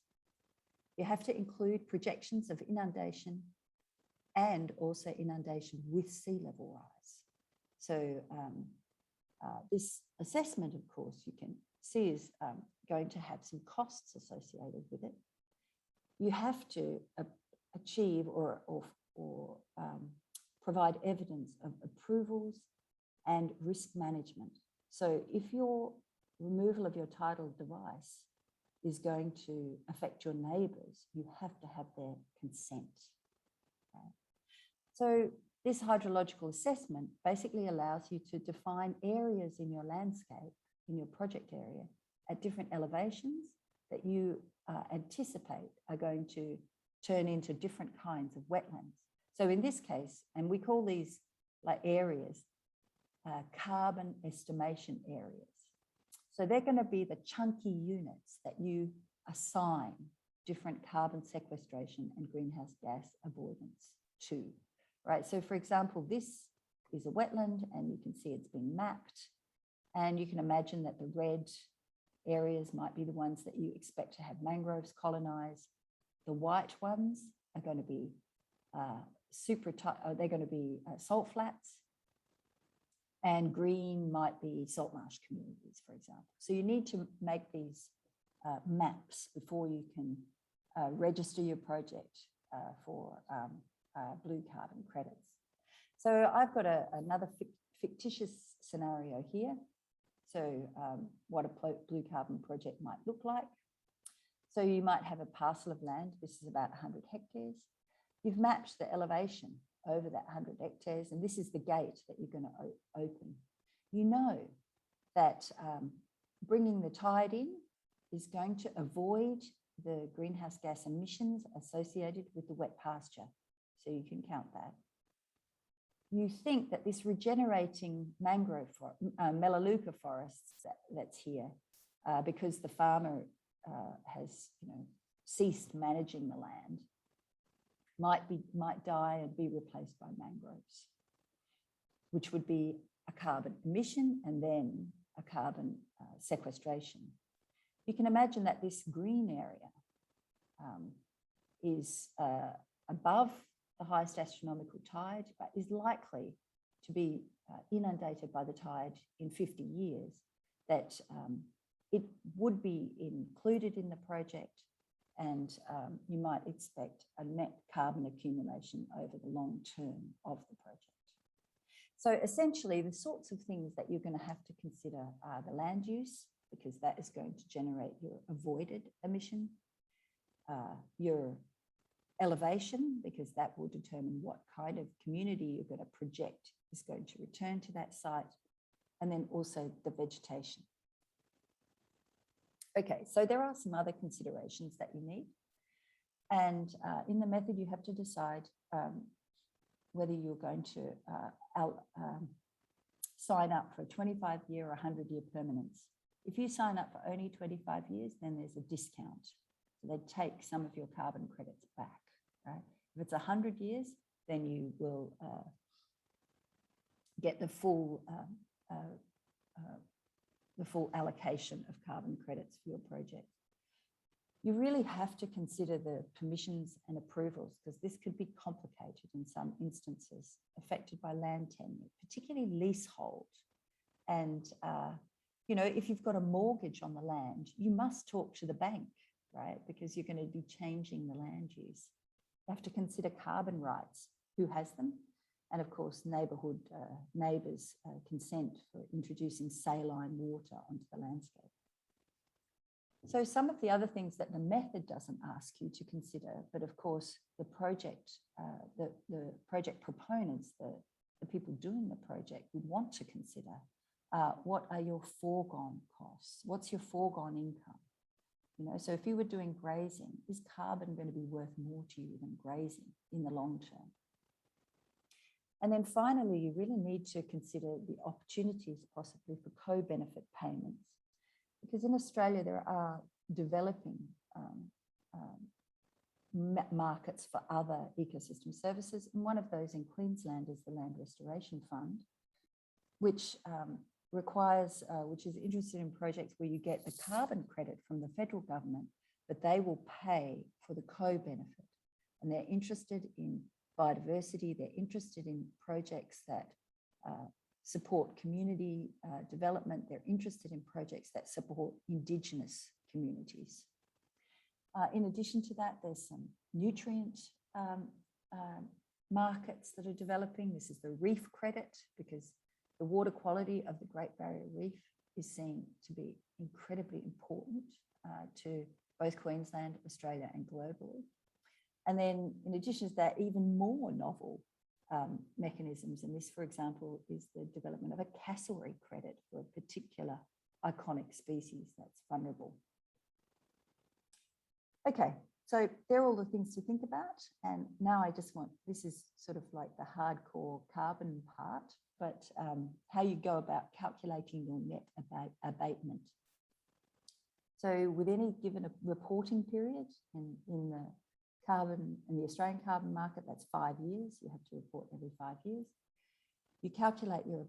You have to include projections of inundation and also inundation with sea level rise. So this assessment, of course, you can see is going to have some costs associated with it. You have to achieve or provide evidence of approvals and risk management So if your removal of your tidal device is going to affect your neighbours, you have to have their consent. Right? So this hydrological assessment basically allows you to define areas in your landscape, in your project area, at different elevations that you anticipate are going to turn into different kinds of wetlands. So in this case, and we call these like areas, carbon estimation areas. So they're going to be the chunky units that you assign different carbon sequestration and greenhouse gas avoidance to, right? So for example, this is a wetland and you can see it's been mapped, and you can imagine that the red areas might be the ones that you expect to have mangroves colonize. The white ones are going to be they're going to be salt flats, and green might be salt marsh communities, for example. So you need to make these maps before you can register your project for blue carbon credits. So I've got another fictitious scenario here. So what a blue carbon project might look like. So you might have a parcel of land. This is about 100 hectares. You've mapped the elevation over that 100 hectares, and this is the gate that you're going to open. You know that bringing the tide in is going to avoid the greenhouse gas emissions associated with the wet pasture. So you can count that. You think that this regenerating mangrove melaleuca forests that's here, because the farmer has ceased managing the land, might die and be replaced by mangroves, which would be a carbon emission and then a carbon sequestration. You can imagine that this green area is above the highest astronomical tide, but is likely to be inundated by the tide in 50 years, that it would be included in the project, and you might expect a net carbon accumulation over the long term of the project. So essentially, the sorts of things that you're going to have to consider are the land use, because that is going to generate your avoided emission, your elevation, because that will determine what kind of community you're going to project is going to return to that site, and then also the vegetation. Okay, so there are some other considerations that you need. And in the method, you have to decide whether you're going to sign up for a 25-year or 100-year permanence. If you sign up for only 25 years, then there's a discount. So they take some of your carbon credits back, right? If it's 100 years, then you will get the full allocation of carbon credits for your project. You really have to consider the permissions and approvals, because this could be complicated in some instances, affected by land tenure, particularly leasehold. And if you've got a mortgage on the land, you must talk to the bank, right? Because you're going to be changing the land use. You have to consider carbon rights, who has them, and of course, neighbours' consent for introducing saline water onto the landscape. So some of the other things that the method doesn't ask you to consider, but of course, the project proponents, the people doing the project would want to consider, what are your foregone costs? What's your foregone income? So if you were doing grazing, is carbon going to be worth more to you than grazing in the long term? And then finally, you really need to consider the opportunities possibly for co-benefit payments, because in Australia, there are developing markets for other ecosystem services. And one of those in Queensland is the Land Restoration Fund, which which is interested in projects where you get the carbon credit from the federal government, but they will pay for the co-benefit. And they're interested in biodiversity, they're interested in projects that support community development, they're interested in projects that support Indigenous communities. In addition to that, there's some nutrient markets that are developing. This is the reef credit, because The water quality of the Great Barrier Reef is seen to be incredibly important to both Queensland, Australia, and globally. And then in addition to that, even more novel mechanisms, and this, for example, is the development of a cassowary credit for a particular iconic species that's vulnerable. Okay, so they're all the things to think about. And now I just want, this is sort of like the hardcore carbon part, but how you go about calculating your net abatement. So with any given reporting period in the carbon, in the Australian carbon market, that's 5 years. You have to report every 5 years. You calculate your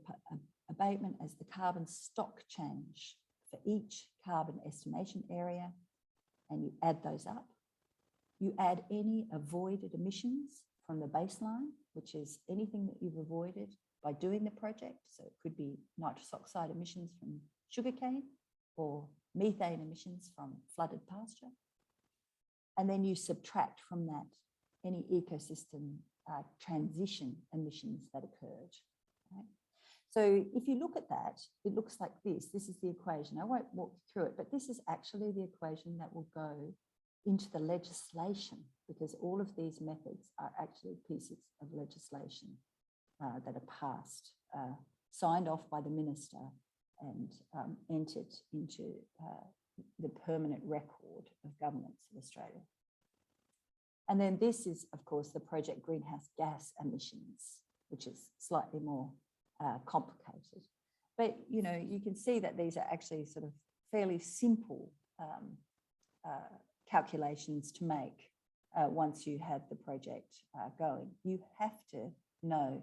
abatement as the carbon stock change for each carbon estimation area, and you add those up. You add any avoided emissions from the baseline, which is anything that you've avoided by doing the project. So it could be nitrous oxide emissions from sugarcane or methane emissions from flooded pasture. And then you subtract from that any ecosystem transition emissions that occurred. Right? So if you look at that, it looks like this. This is the equation. I won't walk you through it, but this is actually the equation that will go into the legislation, because all of these methods are actually pieces of legislation that are passed, signed off by the minister and entered into the permanent record of governments of Australia. And then this is, of course, the project greenhouse gas emissions, which is slightly more complicated. But, you know, you can see that these are actually sort of fairly simple calculations to make once you have the project going. You have to know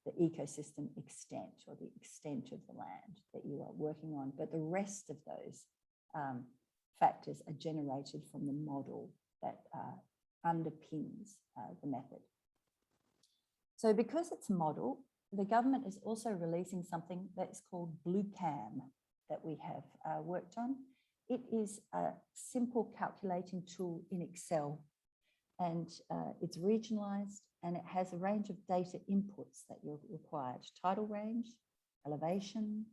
the ecosystem extent or the extent of the land that you are working on, but the rest of those factors are generated from the model that underpins the method. So because it's a model, the government is also releasing something that is called BlueCam that we have worked on. It is a simple calculating tool in Excel, and it's regionalized, and it has a range of data inputs that you're required: tidal range, elevation,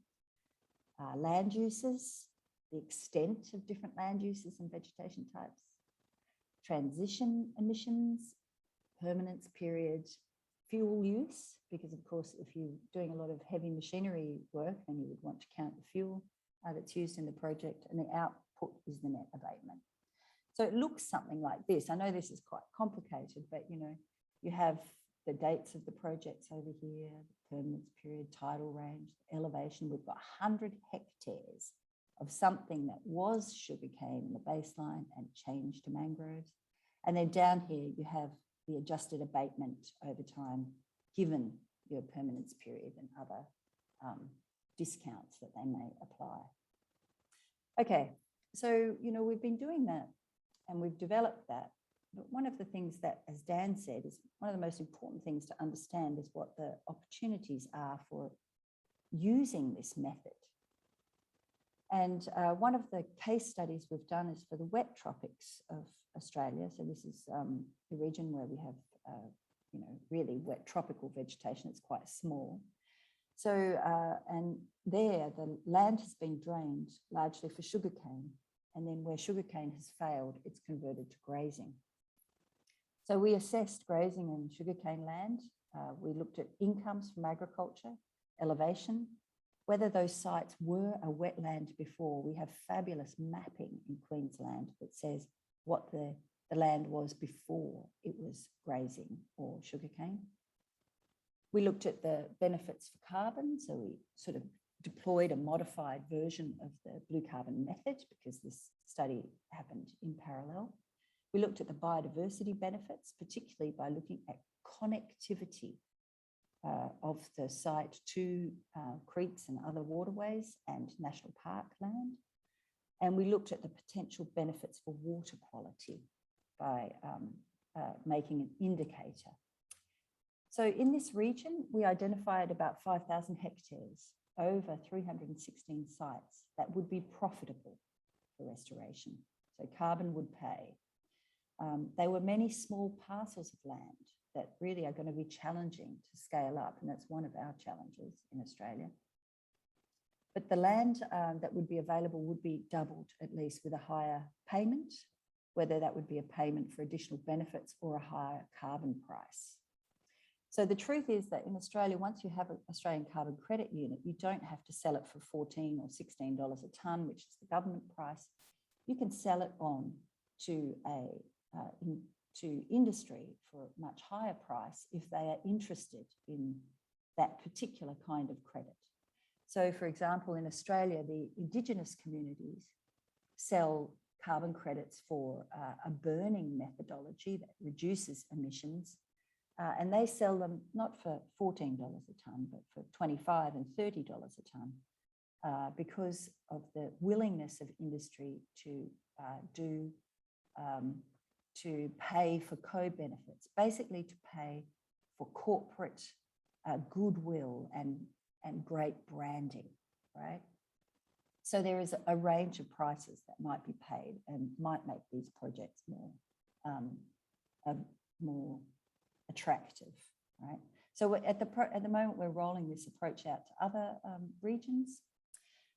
land uses, the extent of different land uses and vegetation types, transition emissions, permanence period, fuel use, because of course, if you're doing a lot of heavy machinery work, then you would want to count the fuel that's used in the project, and the output is the net abatement. So it looks something like this. I know this is quite complicated, but you know, you have the dates of the projects over here, the permanence period, tidal range, elevation. We've got 100 hectares of something that was sugarcane in the baseline and changed to mangroves. And then down here, you have the adjusted abatement over time, given your permanence period and other discounts that they may apply. Okay, so, you know, we've been doing that and we've developed that. But one of the things that, as Dan said, is one of the most important things to understand is what the opportunities are for using this method. And one of the case studies we've done is for the wet tropics of Australia. So this is the region where we have, you know, really wet tropical vegetation. It's quite small. So, and there the land has been drained largely for sugarcane. And then where sugarcane has failed, it's converted to grazing. So we assessed grazing and sugarcane land. We looked at incomes from agriculture, elevation, whether those sites were a wetland before. We have fabulous mapping in Queensland that says what the land was before it was grazing or sugarcane. We looked at the benefits for carbon. So we sort of deployed a modified version of the blue carbon method because this study happened in parallel. We looked at the biodiversity benefits, particularly by looking at connectivity of the site to creeks and other waterways and national park land. And we looked at the potential benefits for water quality by making an indicator. So in this region, we identified about 5,000 hectares, over 316 sites that would be profitable for restoration. So carbon would pay. They were many small parcels of land that really are going to be challenging to scale up, and that's one of our challenges in Australia. But the land that would be available would be doubled, at least, with a higher payment, whether that would be a payment for additional benefits or a higher carbon price. So the truth is that in Australia, once you have an Australian carbon credit unit, you don't have to sell it for $14 or $16 a tonne, which is the government price. You can sell it on to to industry for a much higher price if they are interested in that particular kind of credit. So, for example, in Australia, the Indigenous communities sell carbon credits for a burning methodology that reduces emissions, and they sell them not for $14 a tonne, but for $25 and $30 a tonne, because of the willingness of industry to to pay for co-benefits, basically to pay for corporate goodwill and great branding, right? So there is a range of prices that might be paid and might make these projects more attractive, right? So at the moment, we're rolling this approach out to other regions.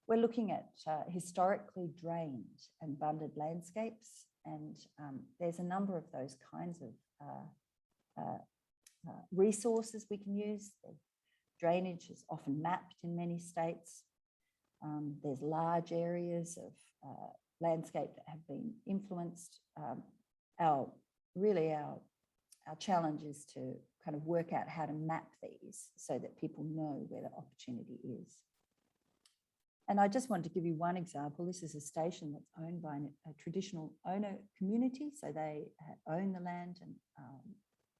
We're looking at historically drained and bunded landscapes, and there's a number of those kinds of resources we can use. The drainage is often mapped in many states. There's large areas of landscape that have been influenced. Our challenge is to kind of work out how to map these so that people know where the opportunity is. And I just wanted to give you one example. This is a station that's owned by a traditional owner community. So they own the land, and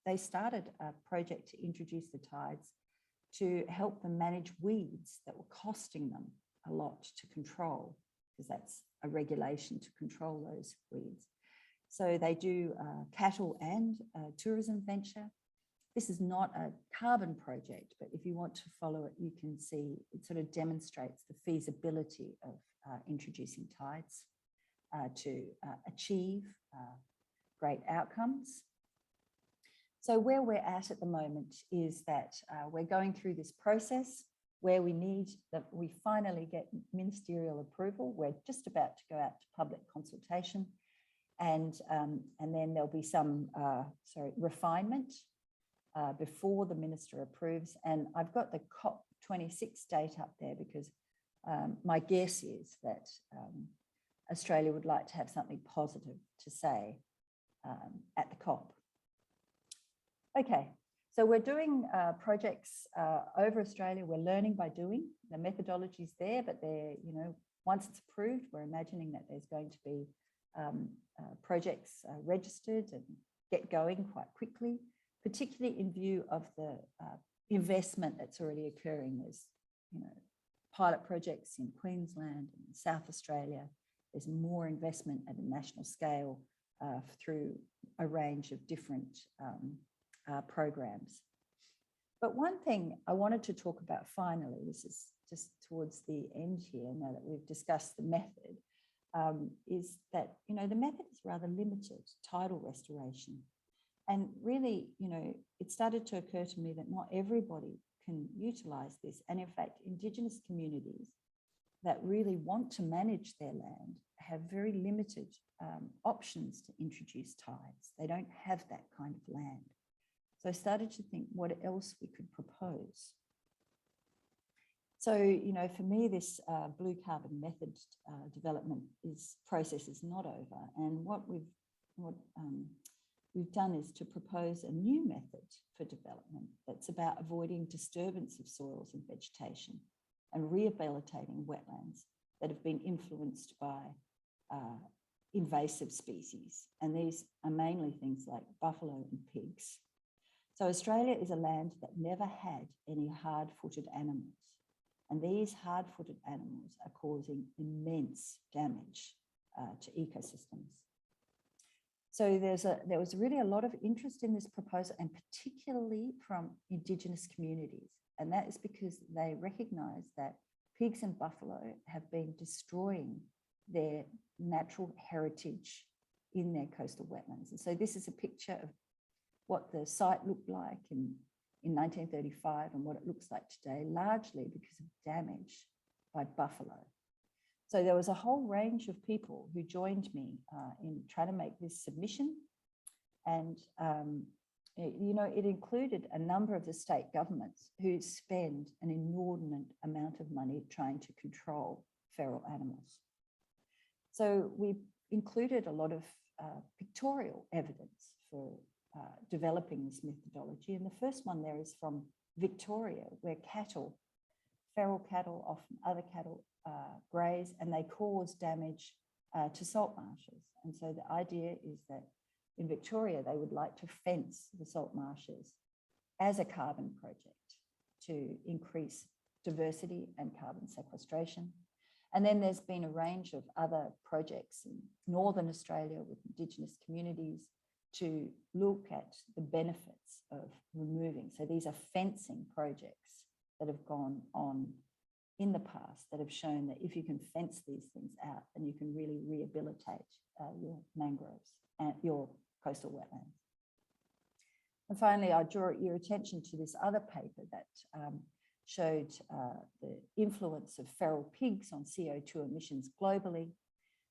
they started a project to introduce the tides to help them manage weeds that were costing them a lot to control, because that's a regulation to control those weeds. So they do cattle and tourism venture. This is not a carbon project, but if you want to follow it, you can see it sort of demonstrates the feasibility of introducing tides to achieve great outcomes. So where we're at the moment is that we're going through this process where we finally get ministerial approval. We're just about to go out to public consultation, and then there'll be some refinement before the minister approves. And I've got the COP26 date up there because my guess is that Australia would like to have something positive to say at the COP. Okay, so we're doing projects over Australia. We're learning by doing. The methodology's there, but they're, once it's approved, we're imagining that there's going to be projects registered and get going quite quickly, particularly in view of the investment that's already occurring. There's, pilot projects in Queensland and South Australia. There's more investment at a national scale through a range of different programs. But one thing I wanted to talk about finally, this is just towards the end here, now that we've discussed the method, is that, the method is rather limited, tidal restoration. And really, it started to occur to me that not everybody can utilise this. And in fact, Indigenous communities that really want to manage their land have very limited options to introduce tides. They don't have that kind of land. So I started to think what else we could propose. So, for me, this blue carbon method development process is not over. And what we've done is to propose a new method for development that's about avoiding disturbance of soils and vegetation and rehabilitating wetlands that have been influenced by invasive species. And these are mainly things like buffalo and pigs. So Australia is a land that never had any hard-footed animals. And these hard-footed animals are causing immense damage to ecosystems. So there was really a lot of interest in this proposal, and particularly from Indigenous communities. And that is because they recognise that pigs and buffalo have been destroying their natural heritage in their coastal wetlands. And so this is a picture of what the site looked like in 1935 and what it looks like today, largely because of damage by buffalo. So there was a whole range of people who joined me in trying to make this submission. And, you know, it included a number of the state governments who spend an inordinate amount of money trying to control feral animals. So we included a lot of pictorial evidence for developing this methodology. And the first one there is from Victoria, where cattle, feral cattle, often other cattle, graze, and they cause damage to salt marshes. And so the idea is that in Victoria, they would like to fence the salt marshes as a carbon project to increase diversity and carbon sequestration. And then there's been a range of other projects in Northern Australia with Indigenous communities to look at the benefits of removing. So these are fencing projects that have gone on in the past that have shown that if you can fence these things out, then you can really rehabilitate your mangroves and your coastal wetlands. And finally, I draw your attention to this other paper that showed the influence of feral pigs on CO2 emissions globally.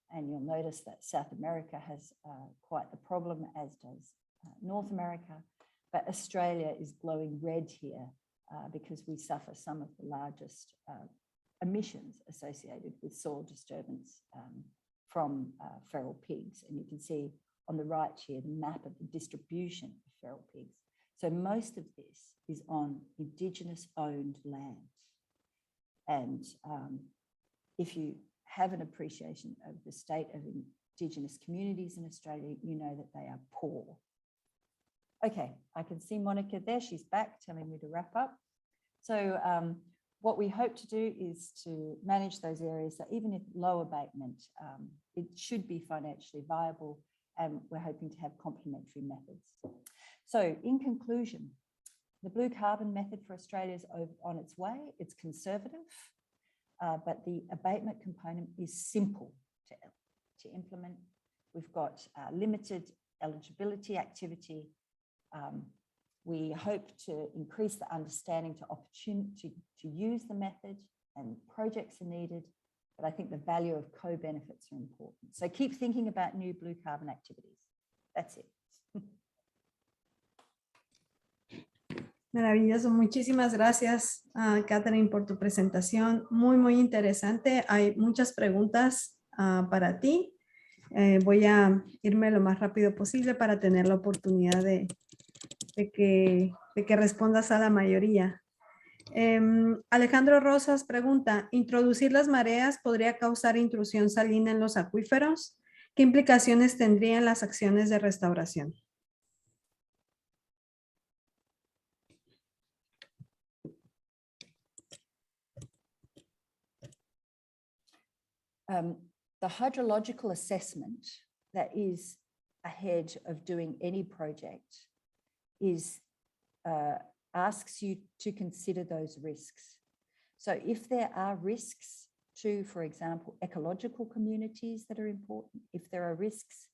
And you'll notice that South America has quite the problem, as does North America. But Australia is glowing red here because we suffer some of the largest emissions associated with soil disturbance from feral pigs. And you can see on the right here, the map of the distribution of feral pigs. So most of this is on Indigenous owned land. And if you have an appreciation of the state of Indigenous communities in Australia, you know that they are poor. Okay, I can see Monica there. She's back telling me to wrap up. So what we hope to do is to manage those areas that even if low abatement, it should be financially viable, and we're hoping to have complementary methods. So in conclusion, the blue carbon method for Australia is on its way. It's conservative, but the abatement component is simple to implement. We've got limited eligibility activity. We hope to increase the understanding to use the method, and projects are needed, but I think the value of co-benefits are important. So keep thinking about new blue carbon activities. That's it. Maravilloso. Muchísimas gracias, Catherine, por tu presentación. Muy, muy interesante. Hay muchas preguntas para ti. Voy a irme lo más rápido posible para tener la oportunidad de que respondas a la mayoría. Alejandro Rosas pregunta, ¿introducir las mareas podría causar intrusión salina en los acuíferos? ¿Qué implicaciones tendrían las acciones de restauración? The hydrological assessment that is ahead of doing any project is asks you to consider those risks. So if there are risks to, for example, ecological communities that are important, if there are risks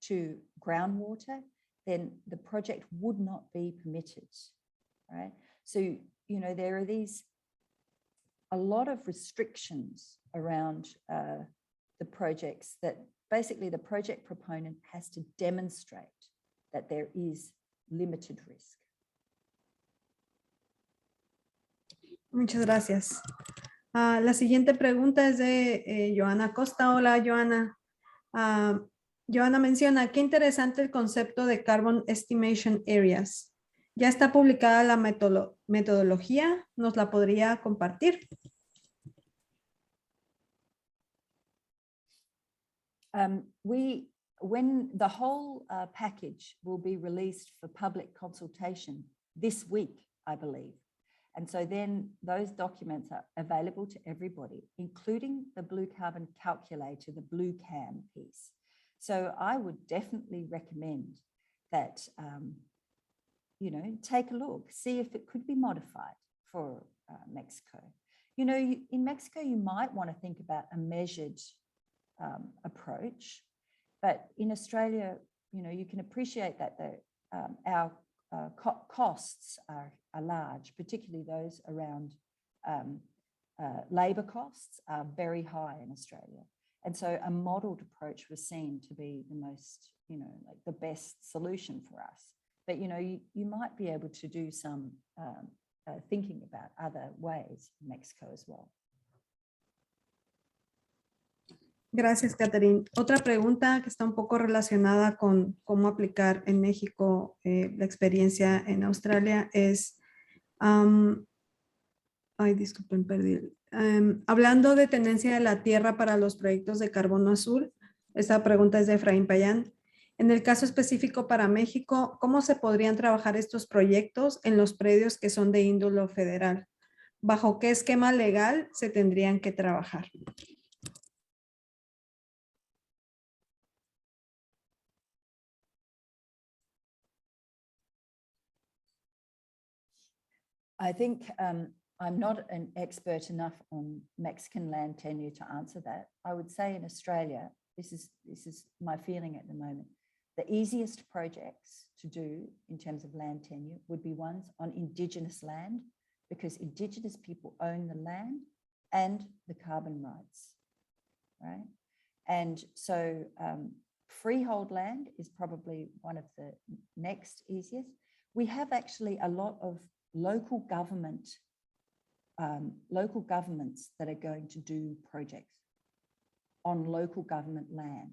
to groundwater, then the project would not be permitted, right? So, you know, there are a lot of restrictions around the projects that basically the project proponent has to demonstrate that there is limited risk. Muchas gracias. La siguiente pregunta es de Joana Costa. Hola, Joana. Joana menciona, qué interesante el concepto de Carbon Estimation Areas. ¿Ya está publicada la metodología? ¿Nos la podría compartir? When the whole package will be released for public consultation this week, I believe. And so then those documents are available to everybody, including the blue carbon calculator, the blue CAM piece. So I would definitely recommend that, you know, take a look, see if it could be modified for Mexico. You know, in Mexico, you might want to think about a measured approach, but in Australia, you know, you can appreciate that our costs are large, particularly those around labour costs are very high in Australia. And so a modelled approach was seen to be the most, like the best solution for us. But, you might be able to do some thinking about other ways in Mexico as well. Gracias, Catherine. Otra pregunta que está un poco relacionada con cómo aplicar en México la experiencia en Australia es, disculpen, perdí. Hablando de tenencia de la tierra para los proyectos de carbono azul, esta pregunta es de Efraín Payán. En el caso específico para México, ¿cómo se podrían trabajar estos proyectos en los predios que son de índole federal? ¿Bajo qué esquema legal se tendrían que trabajar? I think I'm not an expert enough on Mexican land tenure to answer that. I would say in Australia, this is my feeling at the moment, the easiest projects to do in terms of land tenure would be ones on Indigenous land, because Indigenous people own the land and the carbon rights, right? And so freehold land is probably one of the next easiest. We have actually a lot of local governments that are going to do projects on local government land,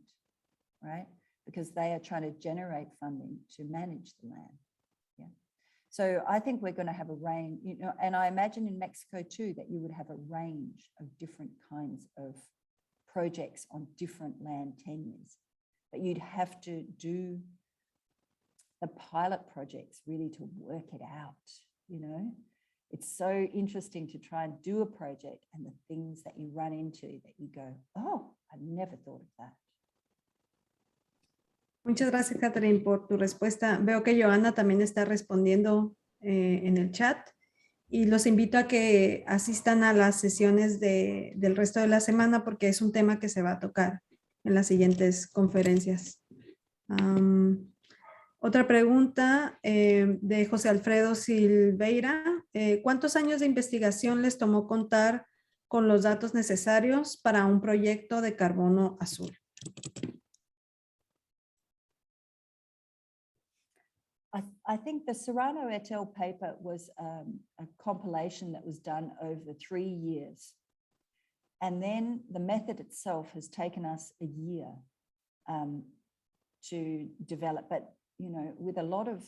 right? Because they are trying to generate funding to manage the land. Yeah. So I think we're going to have a range, and I imagine in Mexico too, that you would have a range of different kinds of projects on different land tenures, but you'd have to do the pilot projects really to work it out. It's so interesting to try and do a project and the things that you run into that you go, oh, I never thought of that. Muchas gracias, Catherine, por tu respuesta. Veo que Johanna también está respondiendo en el chat y los invito a que asistan a las sesiones del resto de la semana porque es un tema que se va a tocar en las siguientes conferencias. Otra pregunta de José Alfredo Silveira. ¿Cuántos años de investigación les tomó contar con los datos necesarios para un proyecto de carbono azul? I think the Serrano et al. Paper was a compilation that was done over 3 years. And then the method itself has taken us a year to develop. But with a lot of,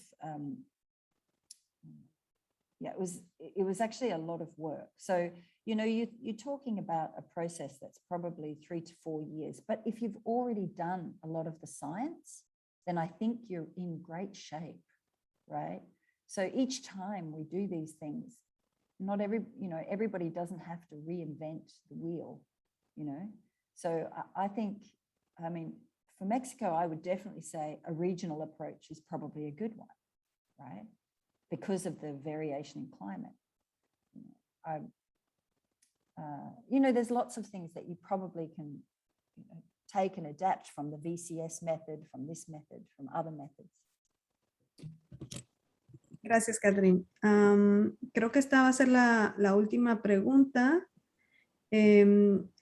it was actually a lot of work. So, you're talking about a process that's probably 3 to 4 years. But if you've already done a lot of the science, then I think you're in great shape, right? So each time we do these things, not everybody doesn't have to reinvent the wheel, So I think, for Mexico, I would definitely say a regional approach is probably a good one, right? Because of the variation in climate. There's lots of things that you probably can take and adapt from the VCS method, from this method, from other methods. Gracias, Catherine. Creo que esta va a ser la última pregunta.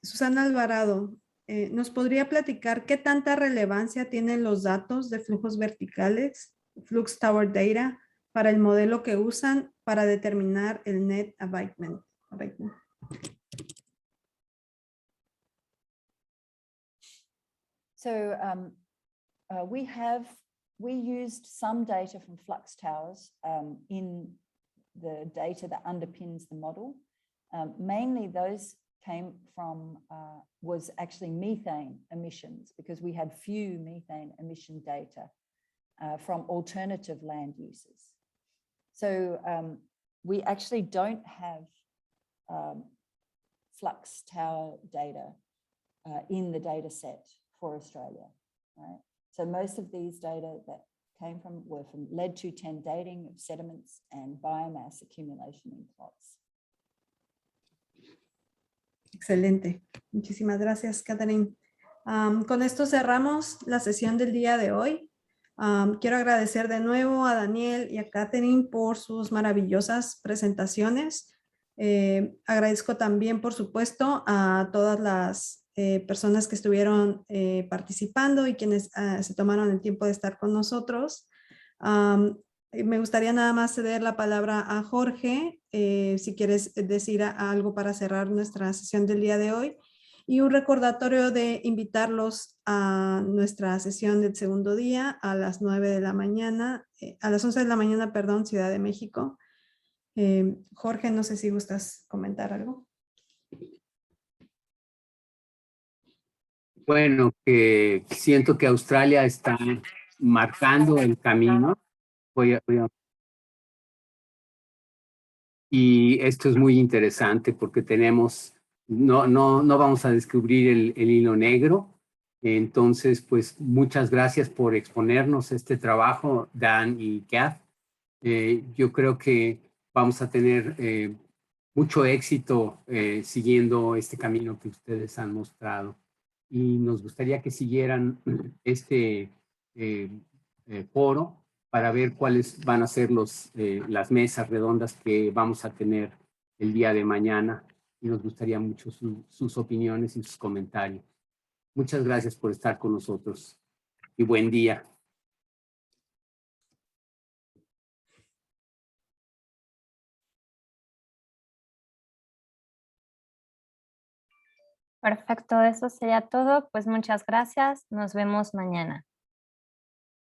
Susana Alvarado, ¿nos podría platicar qué tanta relevancia tienen los datos de flujos verticales, Flux Tower Data, para el modelo que usan para determinar el net abatement? So we used some data from flux towers in the data that underpins the model. Mainly those came from, was actually methane emissions, because we had few methane emission data from alternative land uses. So we actually don't have flux tower data in the data set for Australia, right? So most of these data that came from were from lead-210 dating of sediments and biomass accumulation in plots. Excelente. Muchísimas gracias, Catherine. Con esto cerramos la sesión del día de hoy. Quiero agradecer de nuevo a Daniel y a Catherine por sus maravillosas presentaciones. Agradezco también, por supuesto, a todas las personas que estuvieron participando y quienes se tomaron el tiempo de estar con nosotros. Me gustaría nada más ceder la palabra a Jorge, si quieres decir algo para cerrar nuestra sesión del día de hoy. Y un recordatorio de invitarlos a nuestra sesión del segundo día a las 9 de la mañana, a las 11 de la mañana, perdón, Ciudad de México. Jorge, no sé si gustas comentar algo. Bueno, siento que Australia está marcando el camino. Y esto es muy interesante porque tenemos, no vamos a descubrir el hilo negro. Entonces, pues muchas gracias por exponernos este trabajo, Dan y Kath. Yo creo que vamos a tener mucho éxito siguiendo este camino que ustedes han mostrado. Y nos gustaría que siguieran este foro para ver cuáles van a ser las mesas redondas que vamos a tener el día de mañana. Y nos gustaría mucho sus opiniones y sus comentarios. Muchas gracias por estar con nosotros y buen día. Perfecto, eso sería todo. Pues muchas gracias. Nos vemos mañana.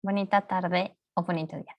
Bonita tarde o bonito día.